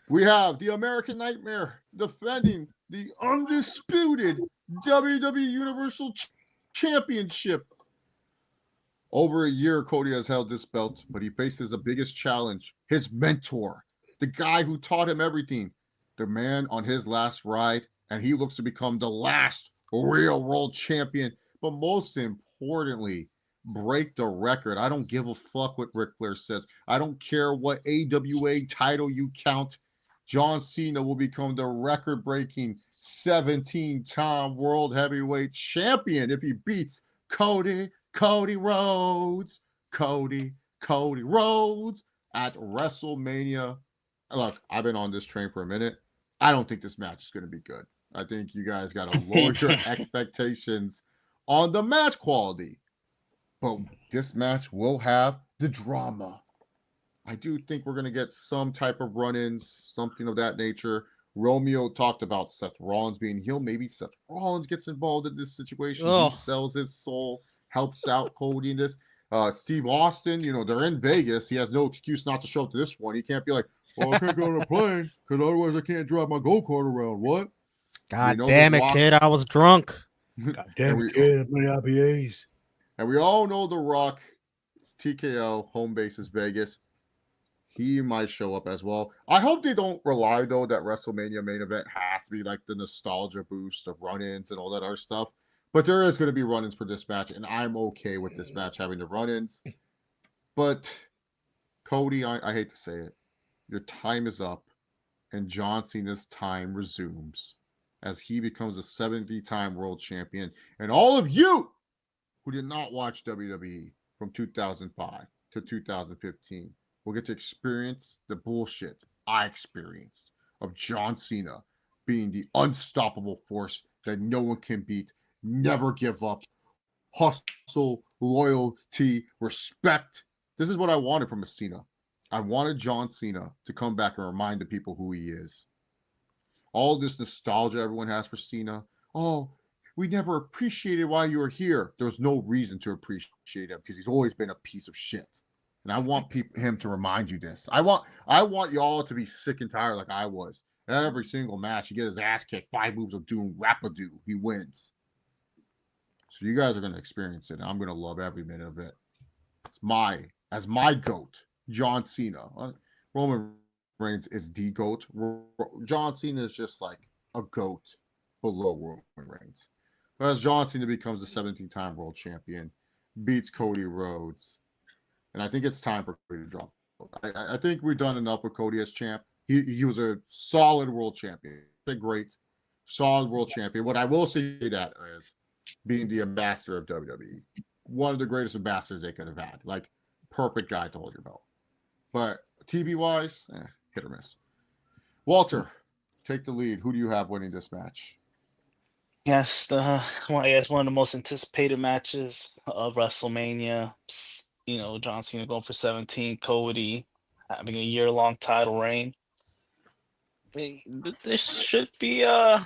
A: We have the American Nightmare defending the undisputed WWE Universal Championship. Over a year, Cody has held this belt, but he faces the biggest challenge: his mentor, the guy who taught him everything, the man on his last ride, and he looks to become the last real world champion. But most importantly, break the record. I don't give a fuck what Ric Flair says. I don't care what AWA title you count. John Cena will become the record-breaking 17-time World Heavyweight Champion if he beats Cody Rhodes at WrestleMania. Look, I've been on this train for a minute. I don't think this match is going to be good. I think you guys got to lower your expectations on the match quality. But this match will have the drama. I do think we're going to get some type of run-ins, something of that nature. Romeo talked about Seth Rollins being heel. Maybe Seth Rollins gets involved in this situation.
C: Oh.
A: He sells his soul, helps out Cody in this. Steve Austin, they're in Vegas. He has no excuse not to show up to this one. He can't be like, well, I can't go on a plane because otherwise I can't drive my go-kart around. What?
C: God damn it, kid. I was drunk.
B: God damn it, kid. Many IPAs.
A: And we all know The Rock. It's TKO. Home base is Vegas. He might show up as well. I hope they don't rely, though, that WrestleMania main event has to be like the nostalgia boost of run-ins and all that other stuff. But there is going to be run-ins for this match, and I'm okay with this match having the run-ins. But, Cody, I hate to say it, your time is up, and John Cena's time resumes as he becomes a 70-time world champion. And all of you who did not watch WWE from 2005 to 2015 will get to experience the bullshit I experienced of John Cena being the unstoppable force that no one can beat, never give up, hustle, loyalty, respect. This is what I wanted from a Cena. I wanted John Cena to come back and remind the people who he is. All this nostalgia everyone has for Cena. Oh, we never appreciated why you were here. There was no reason to appreciate him because he's always been a piece of shit. And I want him to remind you this. I want y'all to be sick and tired like I was. Every single match, he gets his ass kicked. 5 moves of doom, rapadoo. He wins. So you guys are going to experience it. And I'm going to love every minute of it. As my GOAT, John Cena. Roman Reigns is the GOAT. John Cena is just like a GOAT below Roman Reigns. But as John Cena becomes the 17-time world champion, beats Cody Rhodes, and I think it's time for Cody to drop. I think we've done enough with Cody as champ. He was a solid world champion. A great, solid world champion. What I will say that is being the ambassador of WWE. One of the greatest ambassadors they could have had. Like, perfect guy to hold your belt. But TV-wise, hit or miss. Walter, take the lead. Who do you have winning this match?
D: Yes, I guess one of the most anticipated matches of WrestleMania. John Cena going for 17, Cody having a year-long title reign. This should be I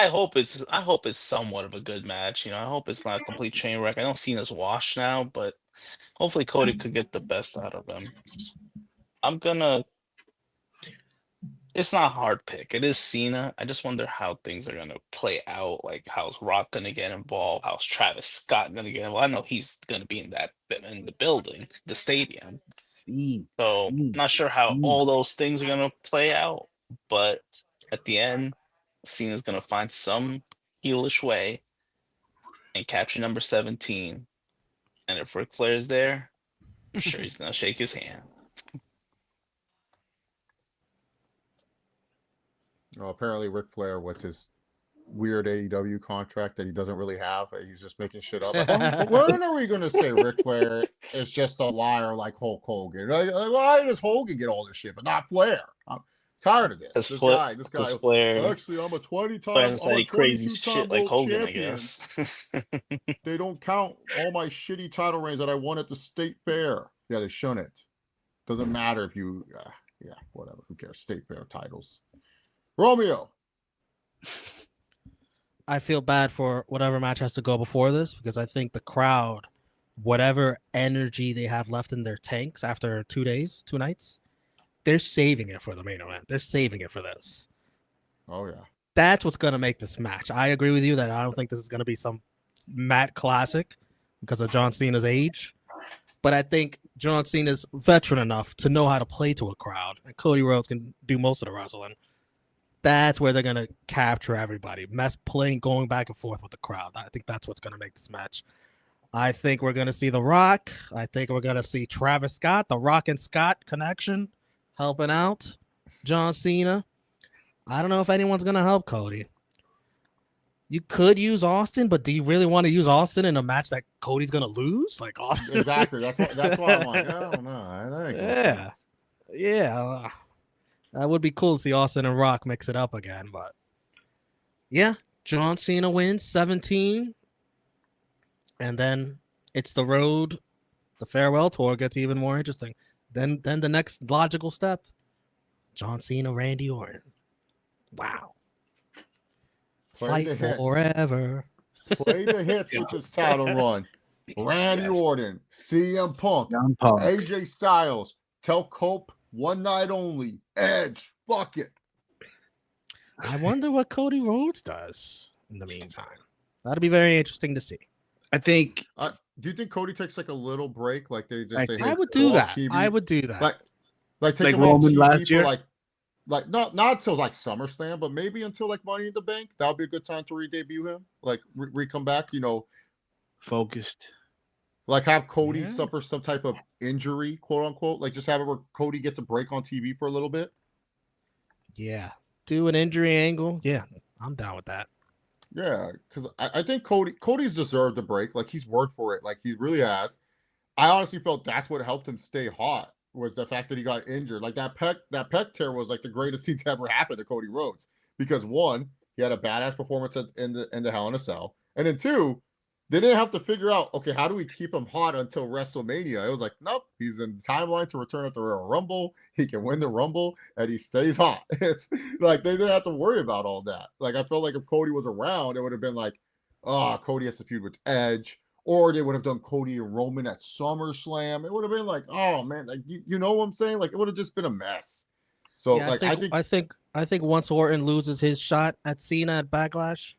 D: hope it's somewhat of a good match. I hope it's not a complete train wreck. I know Cena's washed now, but hopefully Cody could get the best out of him. It's not a hard pick. It is Cena. I just wonder how things are gonna play out. Like, how's Rock gonna get involved? How's Travis Scott gonna get involved? I know he's gonna be in the building, the stadium. So not sure how all those things are gonna play out. But at the end, Cena's gonna find some heelish way and capture number 17. And if Ric Flair's there, I'm sure he's gonna shake his hand.
A: Well, apparently Ric Flair with his weird AEW contract that he doesn't really have. He's just making shit up. Like, when are we going to say Ric Flair is just a liar like Hulk Hogan? Like, why does Hogan get all this shit, but not Flair? I'm tired of this. This guy.
D: Flair
A: Actually, I'm a
D: hasn't said any crazy
A: 22-time
D: shit like
A: world
D: Hogan, I
A: champion.
D: guess.
A: They don't count all my shitty title reigns that I won at the state fair. Yeah, they shouldn't. Doesn't matter if you, yeah, whatever. Who cares? State fair titles. Romeo.
C: I feel bad for whatever match has to go before this because I think the crowd, whatever energy they have left in their tanks after 2 days, 2 nights, they're saving it for the main event. They're saving it for this.
A: Oh, yeah.
C: That's what's going to make this match. I agree with you that I don't think this is going to be some Matt classic because of John Cena's age. But I think John Cena's veteran enough to know how to play to a crowd. And Cody Rhodes can do most of the wrestling. That's where they're going to capture everybody. Going back and forth with the crowd. I think that's what's going to make this match. I think we're going to see The Rock. I think we're going to see Travis Scott, The Rock and Scott connection, helping out John Cena. I don't know if anyone's going to help Cody. You could use Austin, but do you really want to use Austin in a match that Cody's going to lose? Like Austin.
A: Exactly. That's why I'm like, I don't know. That makes no sense.
C: Yeah. That would be cool to see Austin and Rock mix it up again. But yeah, John Cena wins 17. And then it's the road. The farewell tour gets even more interesting. Then the next logical step, John Cena, Randy Orton. Wow. Fight forever.
A: Play the hits with this title run. Randy Orton, CM Punk, AJ Styles, tell Cope one night only. Edge, fuck it.
C: I wonder what Cody Rhodes does in the meantime. That'd be very interesting to see.
B: I think.
A: Do you think Cody takes like a little break? Like they just say, hey,
C: I would do that.
A: TV?
C: I would do that.
A: Like take him Roman last year. Like not until like SummerSlam, but maybe until like Money in the Bank. That would be a good time to re-debut him. Like come back,
B: focused.
A: Like have Cody suffer some type of injury, quote unquote. Like just have it where Cody gets a break on TV for a little bit.
C: Yeah, do an injury angle. Yeah, I'm down with that.
A: Yeah, because I think Cody's deserved a break. Like he's worked for it. Like he really has. I honestly felt that's what helped him stay hot. Was the fact that he got injured. Like that pec tear was like the greatest thing to ever happen to Cody Rhodes. Because one, he had a badass performance in the Hell in a Cell. And then two, they didn't have to figure out, okay, how do we keep him hot until WrestleMania? It was like, nope, he's in the timeline to return at the Royal Rumble. He can win the Rumble and he stays hot. It's like they didn't have to worry about all that. Like I felt like if Cody was around, it would have been like, Cody has to feud with Edge. Or they would have done Cody and Roman at SummerSlam. It would have been like, oh man, like you know what I'm saying? Like it would have just been a mess. So yeah, like I
C: think once Orton loses his shot at Cena at Backlash,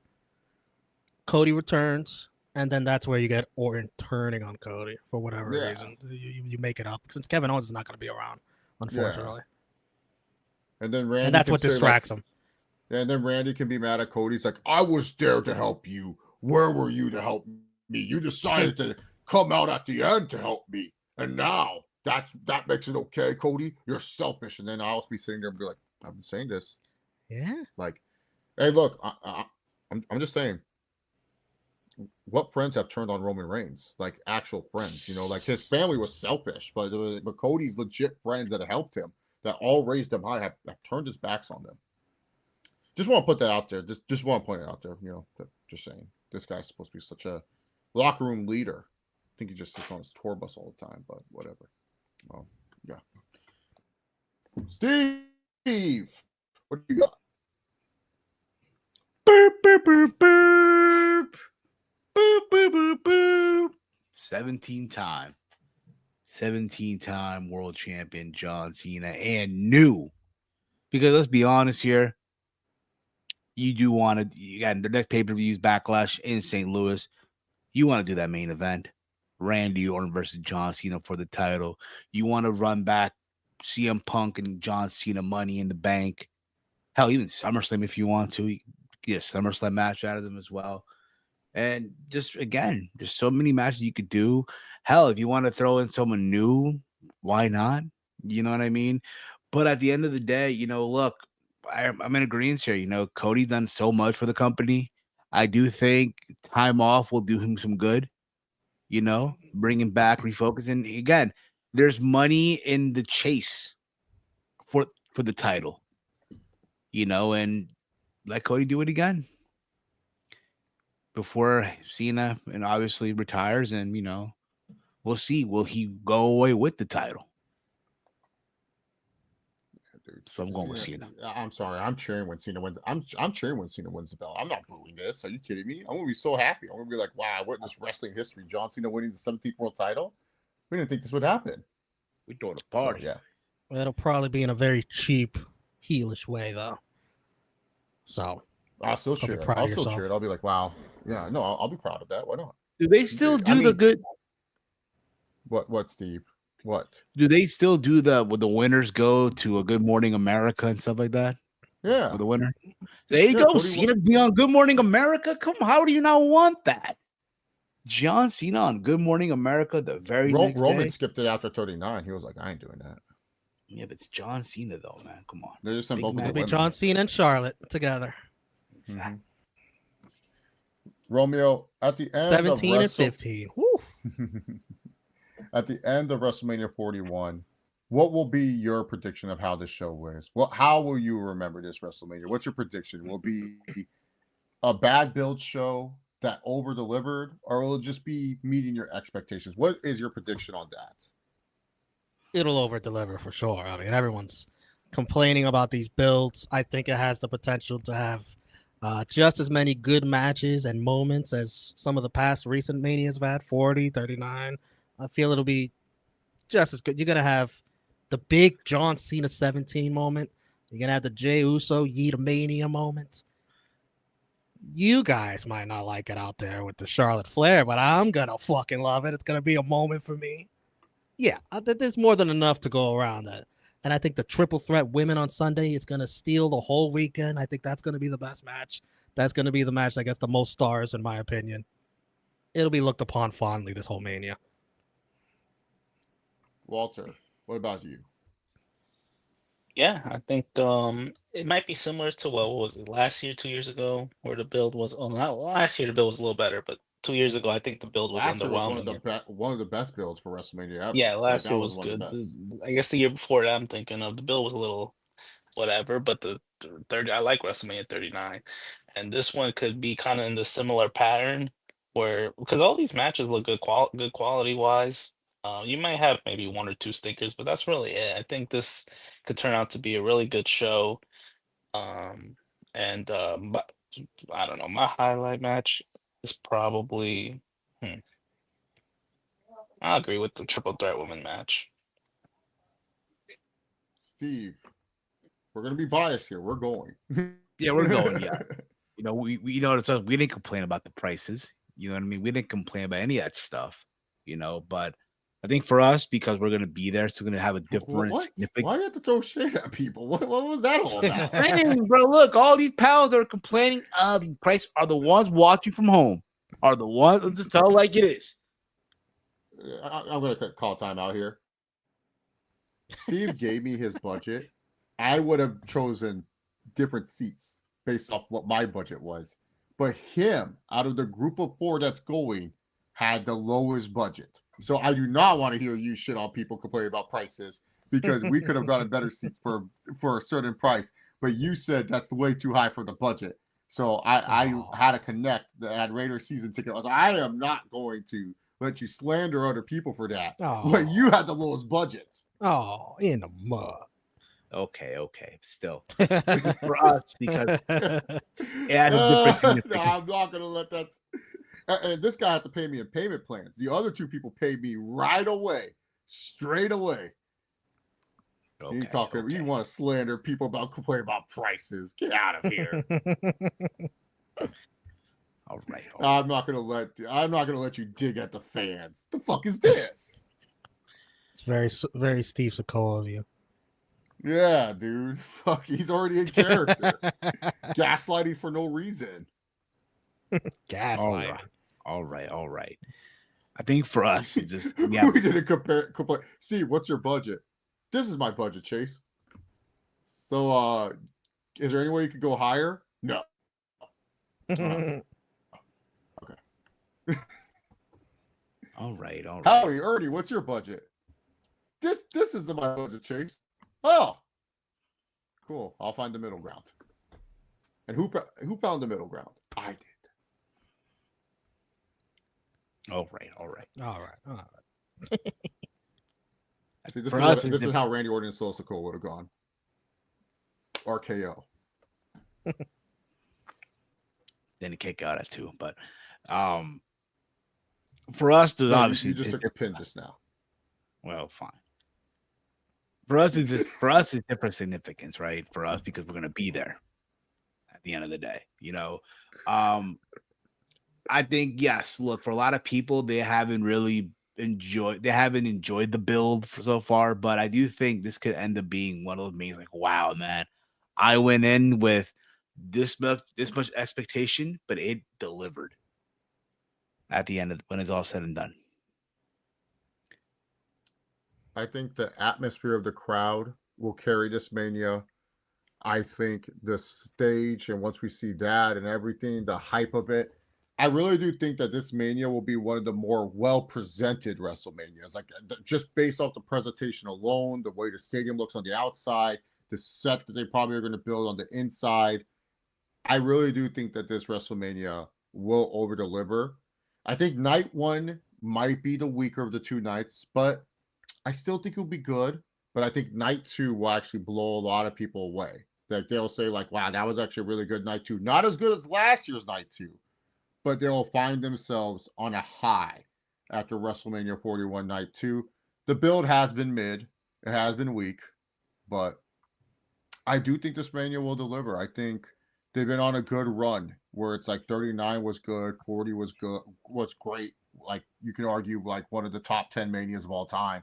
C: Cody returns, and then that's where you get Orton turning on Cody for whatever reason. You make it up since Kevin Owens is not going to be around, unfortunately.
A: Yeah. And then Randy,
C: and that's what distracts him.
A: And then Randy can be mad at Cody. He's like, I was there to help you. Where were you to help me? You decided to come out at the end to help me, and now that makes it okay, Cody. You're selfish. And then I'll be sitting there and be like, I've been saying this.
C: Yeah.
A: Like, hey, look, I'm just saying. What friends have turned on Roman Reigns? Like actual friends, like his family was selfish, but Cody's legit friends that have helped him, that all raised him high, have turned his backs on them. Just want to put that out there. Just want to point it out there. Just saying, this guy's supposed to be such a locker room leader. I think he just sits on his tour bus all the time, but whatever. Yeah. Steve, what do you got?
B: Boop, boop, boop, boop. Boop, boop, boop, boop. 17-time world champion John Cena, and new. Because let's be honest here, you do want to, again, the next pay-per-view is Backlash in St. Louis. You want to do that main event, Randy Orton versus John Cena for the title. You want to run back CM Punk and John Cena Money in the Bank. Hell, even SummerSlam if you want to. You get a SummerSlam match out of them as well. And just, again, there's so many matches you could do. Hell, if you want to throw in someone new, why not? You know what I mean? But at the end of the day, look, I'm in agreement here. You know, Cody done so much for the company. I do think time off will do him some good. You know, bring him back, refocusing again. There's money in the chase for the title. You know, and let Cody do it again before Cena and obviously retires. And you know, we'll see. Will he go away with the title?
A: Dude,
B: So I'm going with Cena.
A: I'm sorry. I'm cheering when Cena wins. I'm cheering when Cena wins the belt. I'm not booing this. Are you kidding me? I'm gonna be so happy. I'm gonna be like, wow, what this wrestling history? John Cena winning the 17th world title. We didn't think this would happen.
B: We throwing a
A: So,
B: party.
A: yeah.
C: It'll probably be in a very cheap, heelish way, though. So
A: I'll still
C: Hope you're
A: cheer it.
C: proud of
A: I'll still
C: yourself.
A: cheer it. I'll be like, wow. Yeah, no, I'll be proud of that. Why not?
B: Do they still
A: I
B: do the
A: mean-
B: good?
A: What, Steve? What?
B: Do they still do the when the winners go to a Good Morning America and stuff like that?
A: Yeah.
B: For the winner, there you
A: Yeah,
B: go.
A: Cody
B: Cena be on Good Morning America. Come, how do you not want that? John Cena on Good Morning America the very next
A: Roman
B: day.
A: skipped it after 39. He was like, I ain't doing that.
B: Yeah, but it's John Cena though, man. Come on.
A: They just sent
B: Big
A: both of the
B: match.
C: it'll be
A: women.
C: John Cena and Charlotte together.
A: Mhm. Romeo, at the end
C: 17
A: of
C: and 15. Woo.
A: at the end of WrestleMania 41, what will be your prediction of how this show was? Well, how will you remember this WrestleMania? What's your prediction? Will it be a bad build show that over delivered, or will it just be meeting your expectations? What is your prediction on that?
C: It'll over deliver for sure. I mean, everyone's complaining about these builds. I think it has the potential to have just as many good matches and moments as some of the past recent Manias have had 40, 39. I feel it'll be just as good. You're going to have the big John Cena 17 moment. You're going to have the Jey Uso Yeet Mania moment. You guys might not like it out there with the Charlotte Flair, but I'm going to fucking love it. It's going to be a moment for me. Yeah, there's more than enough to go around that. And I think the triple threat women on Sunday, it's going to steal the whole weekend. I think that's going to be the best match. That's going to be the match that gets the most stars, in my opinion. It'll be looked upon fondly, this whole Mania.
A: Walter, what about you?
D: Yeah, I think it might be similar to what was it last year, 2 years ago, where the build was. Oh, not last year. The build was a little better, but 2 years ago, I think the build was
A: Last year was
D: underwhelming.
A: one of the best builds for WrestleMania ever.
D: Yeah,
A: Like,
D: last
A: that
D: year
A: was
D: was
A: one of the
D: good.
A: best.
D: I guess the year before that, I'm thinking of the build was a little whatever, but the 30, I like WrestleMania 39, and this one could be kind of in the similar pattern where because all these matches look good quality wise. You might have maybe one or two stinkers, but that's really it. I think this could turn out to be a really good show. Um, and but I don't know. My highlight match is probably. I agree with the triple threat women match.
A: Steve, we're gonna be biased here. We're going.
B: Yeah, we're going. Yeah, you know, we you know it's us. We didn't complain about the prices. You know what I mean? We didn't complain about any of that stuff. You know, but I think for us because we're gonna be there, it's gonna have a different
A: What?
B: significant.
A: Why do you have to throw shade at people? What was that all about?
B: Dang, bro, look, all these pals that are complaining of the price are the ones watching from home. Are the ones let's just tell it like it is.
A: I'm gonna call time out here. Steve gave me his budget. I would have chosen different seats based off what my budget was. But him, out of the group of four that's going, had the lowest budget. So I do not want to hear you shit on people complaining about prices because we could have gotten better seats for a certain price. But you said that's way too high for the budget. So I had to connect that Raiders season ticket. I was like, I am not going to let you slander other people for that.
C: Oh.
A: But you had the lowest budget.
C: Oh, in the mud.
B: Okay. Still for us because it had a different significance.
A: No, I'm not gonna let that. And this guy had to pay me in payment plans. The other two people paid me right away, straight away. You talking? You want to slander people about complaining about prices? Get out of here.
B: All right.
A: I'm not gonna let you dig at the fans. The fuck is this?
C: It's very, very Steve Sokola of you.
A: Yeah, dude. Fuck, he's already in character. Gaslighting for no reason.
C: Gaslighting.
B: All right. I think for us, it just
A: We didn't complain. See, what's your budget? This is my budget, Chase. So Is there any way you could go higher? No. Okay.
B: All right.
A: Howie, Ernie, what's your budget? This isn't my budget, Chase. Oh, cool. I'll find the middle ground. And who found the middle ground? I did.
B: All right.
C: All right.
A: See, this
B: For
A: is
B: us,
A: this is how Randy Orton and Solo Sikoa would have gone. RKO.
B: Then kick out at 2, but for us to
A: No,
B: obviously
A: you just took a pin just now.
B: well, fine. For us, it's different significance, right? For us, because we're gonna be there at the end of the day, you know. I think yes. Look, for a lot of people, they haven't enjoyed the build so far, but I do think this could end up being one of those meetings like, wow, man, I went in with this much expectation, but it delivered at the end when it's all said and done.
A: I think the atmosphere of the crowd will carry this Mania. I think the stage, and once we see that and everything, the hype of it, I really do think that this Mania will be one of the more well-presented WrestleManias. Like, just based off the presentation alone, the way the stadium looks on the outside, the set that they probably are going to build on the inside. I really do think that this WrestleMania will over-deliver. I think night one might be the weaker of the two nights, but I still think it'll be good. But I think night two will actually blow a lot of people away. Like, they'll say, like, wow, that was actually a really good night two. Not as good as last year's night two, but they'll find themselves on a high after WrestleMania 41 night two. The build has been mid. It has been weak, but I do think this Mania will deliver. I think they've been on a good run where it's like 39 was good, 40 was good, was great. Like, you can argue like one of the top 10 Manias of all time.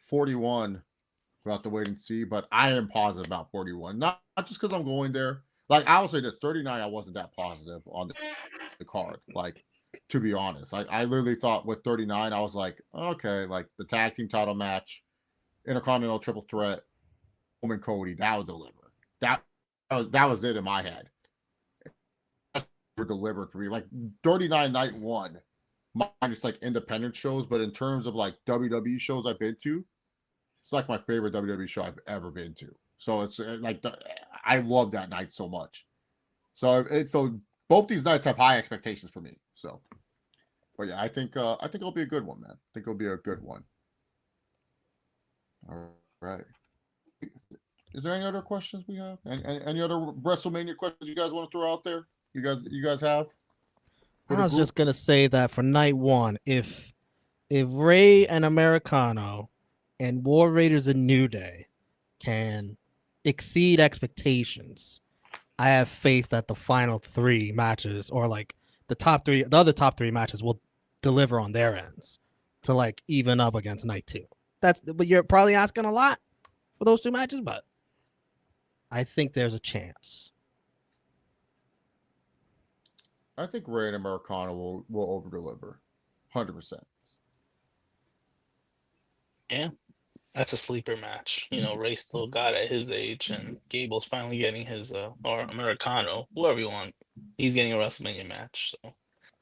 A: 41, we'll have to wait and see, but I am positive about 41. Not just because I'm going there. Like, I will say this, 39, I wasn't that positive on the card. Like, to be honest, I literally thought with 39, I was like, okay, like the tag team title match, Intercontinental Triple Threat, Roman Cody, that would deliver. That was it in my head. Delivered for me. Like 39 night one, minus like independent shows, but in terms of like WWE shows I've been to, it's like my favorite WWE show I've ever been to. So it's like I love that night so much. So both these nights have high expectations for me. So, but yeah, I think it'll be a good one, man. I think it'll be a good one. All right. Is there any other questions we have? Any other WrestleMania questions you guys want to throw out there? You guys have?
C: I was just gonna say that for night one, if Ray and Americano and War Raiders and New Day can exceed expectations, I have faith that the final 3 matches, or like the other top 3 matches, will deliver on their ends to like even up against night 2. But you're probably asking a lot for those 2 matches, but I think there's a chance.
A: I think Ray and Americano will over deliver, 100%.
D: Yeah, that's a sleeper match. You know, Ray still got at his age, and Gable's finally getting his or Americano, whoever you want. He's getting a WrestleMania match. So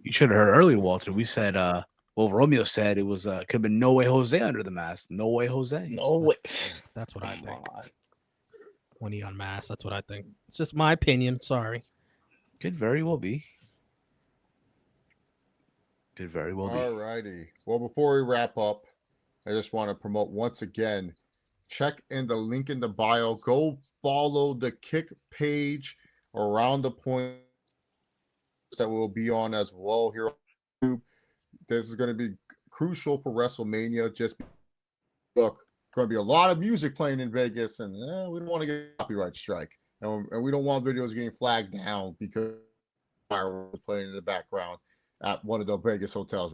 B: You should have heard earlier, Walter. We said, well, Romeo said it was could have been No Way Jose under the mask. No Way Jose.
D: no way.
C: That's what I
D: Come
C: think.
D: on.
C: When he unmasked, that's what I think. It's just my opinion. Sorry.
B: Could very well be. Could very well be.
A: All righty. Well, before we wrap up, I just want to promote once again, check in the link in the bio. Go follow the Kick page around the point that we'll be on as well here on YouTube. This is going to be crucial for WrestleMania. Just look, going to be a lot of music playing in Vegas, and we don't want to get a copyright strike, and we don't want videos getting flagged down because fireworks playing in the background at one of the Vegas hotels.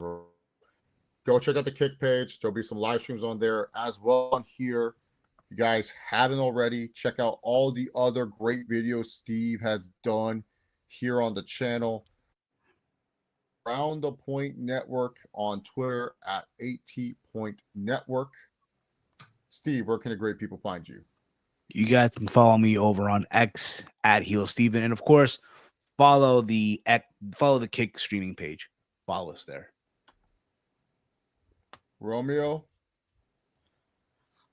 A: Go check out the Kick page. There'll be some live streams on there as well on here. If you guys haven't already, check out all the other great videos Steve has done here on the channel. Round the Point Network on Twitter at 80 Point Network. Steve, where can the great people find you?
B: You guys can follow me over on X at Heel Steven, and of course, follow the Kick streaming page. Follow us there.
A: Romeo.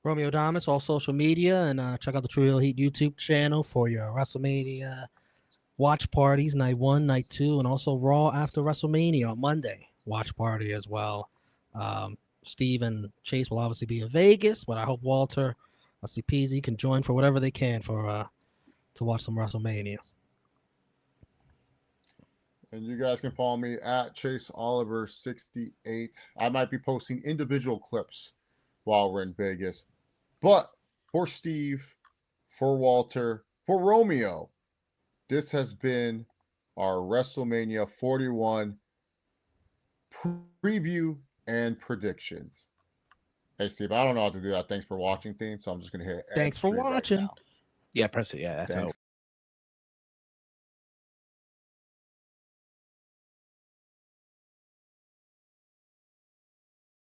C: Romeo Damas, all social media, and check out the True Heel Heat YouTube channel for your WrestleMania watch parties, night 1, night 2, and also Raw after WrestleMania on Monday. Watch party as well. Steve and Chase will obviously be in Vegas, but I hope Walter or CPZ can join for whatever they can for to watch some WrestleMania.
A: And you guys can follow me at Chase Oliver 68. I might be posting individual clips while we're in Vegas. But for Steve, for Walter, for Romeo, this has been our WrestleMania 41 preview and predictions. Hey, Steve, I don't know how to do that. Thanks for watching things, so I'm just going to hit.
C: Thanks for watching.
A: Right now.
B: Yeah, press it. Yeah, that's how.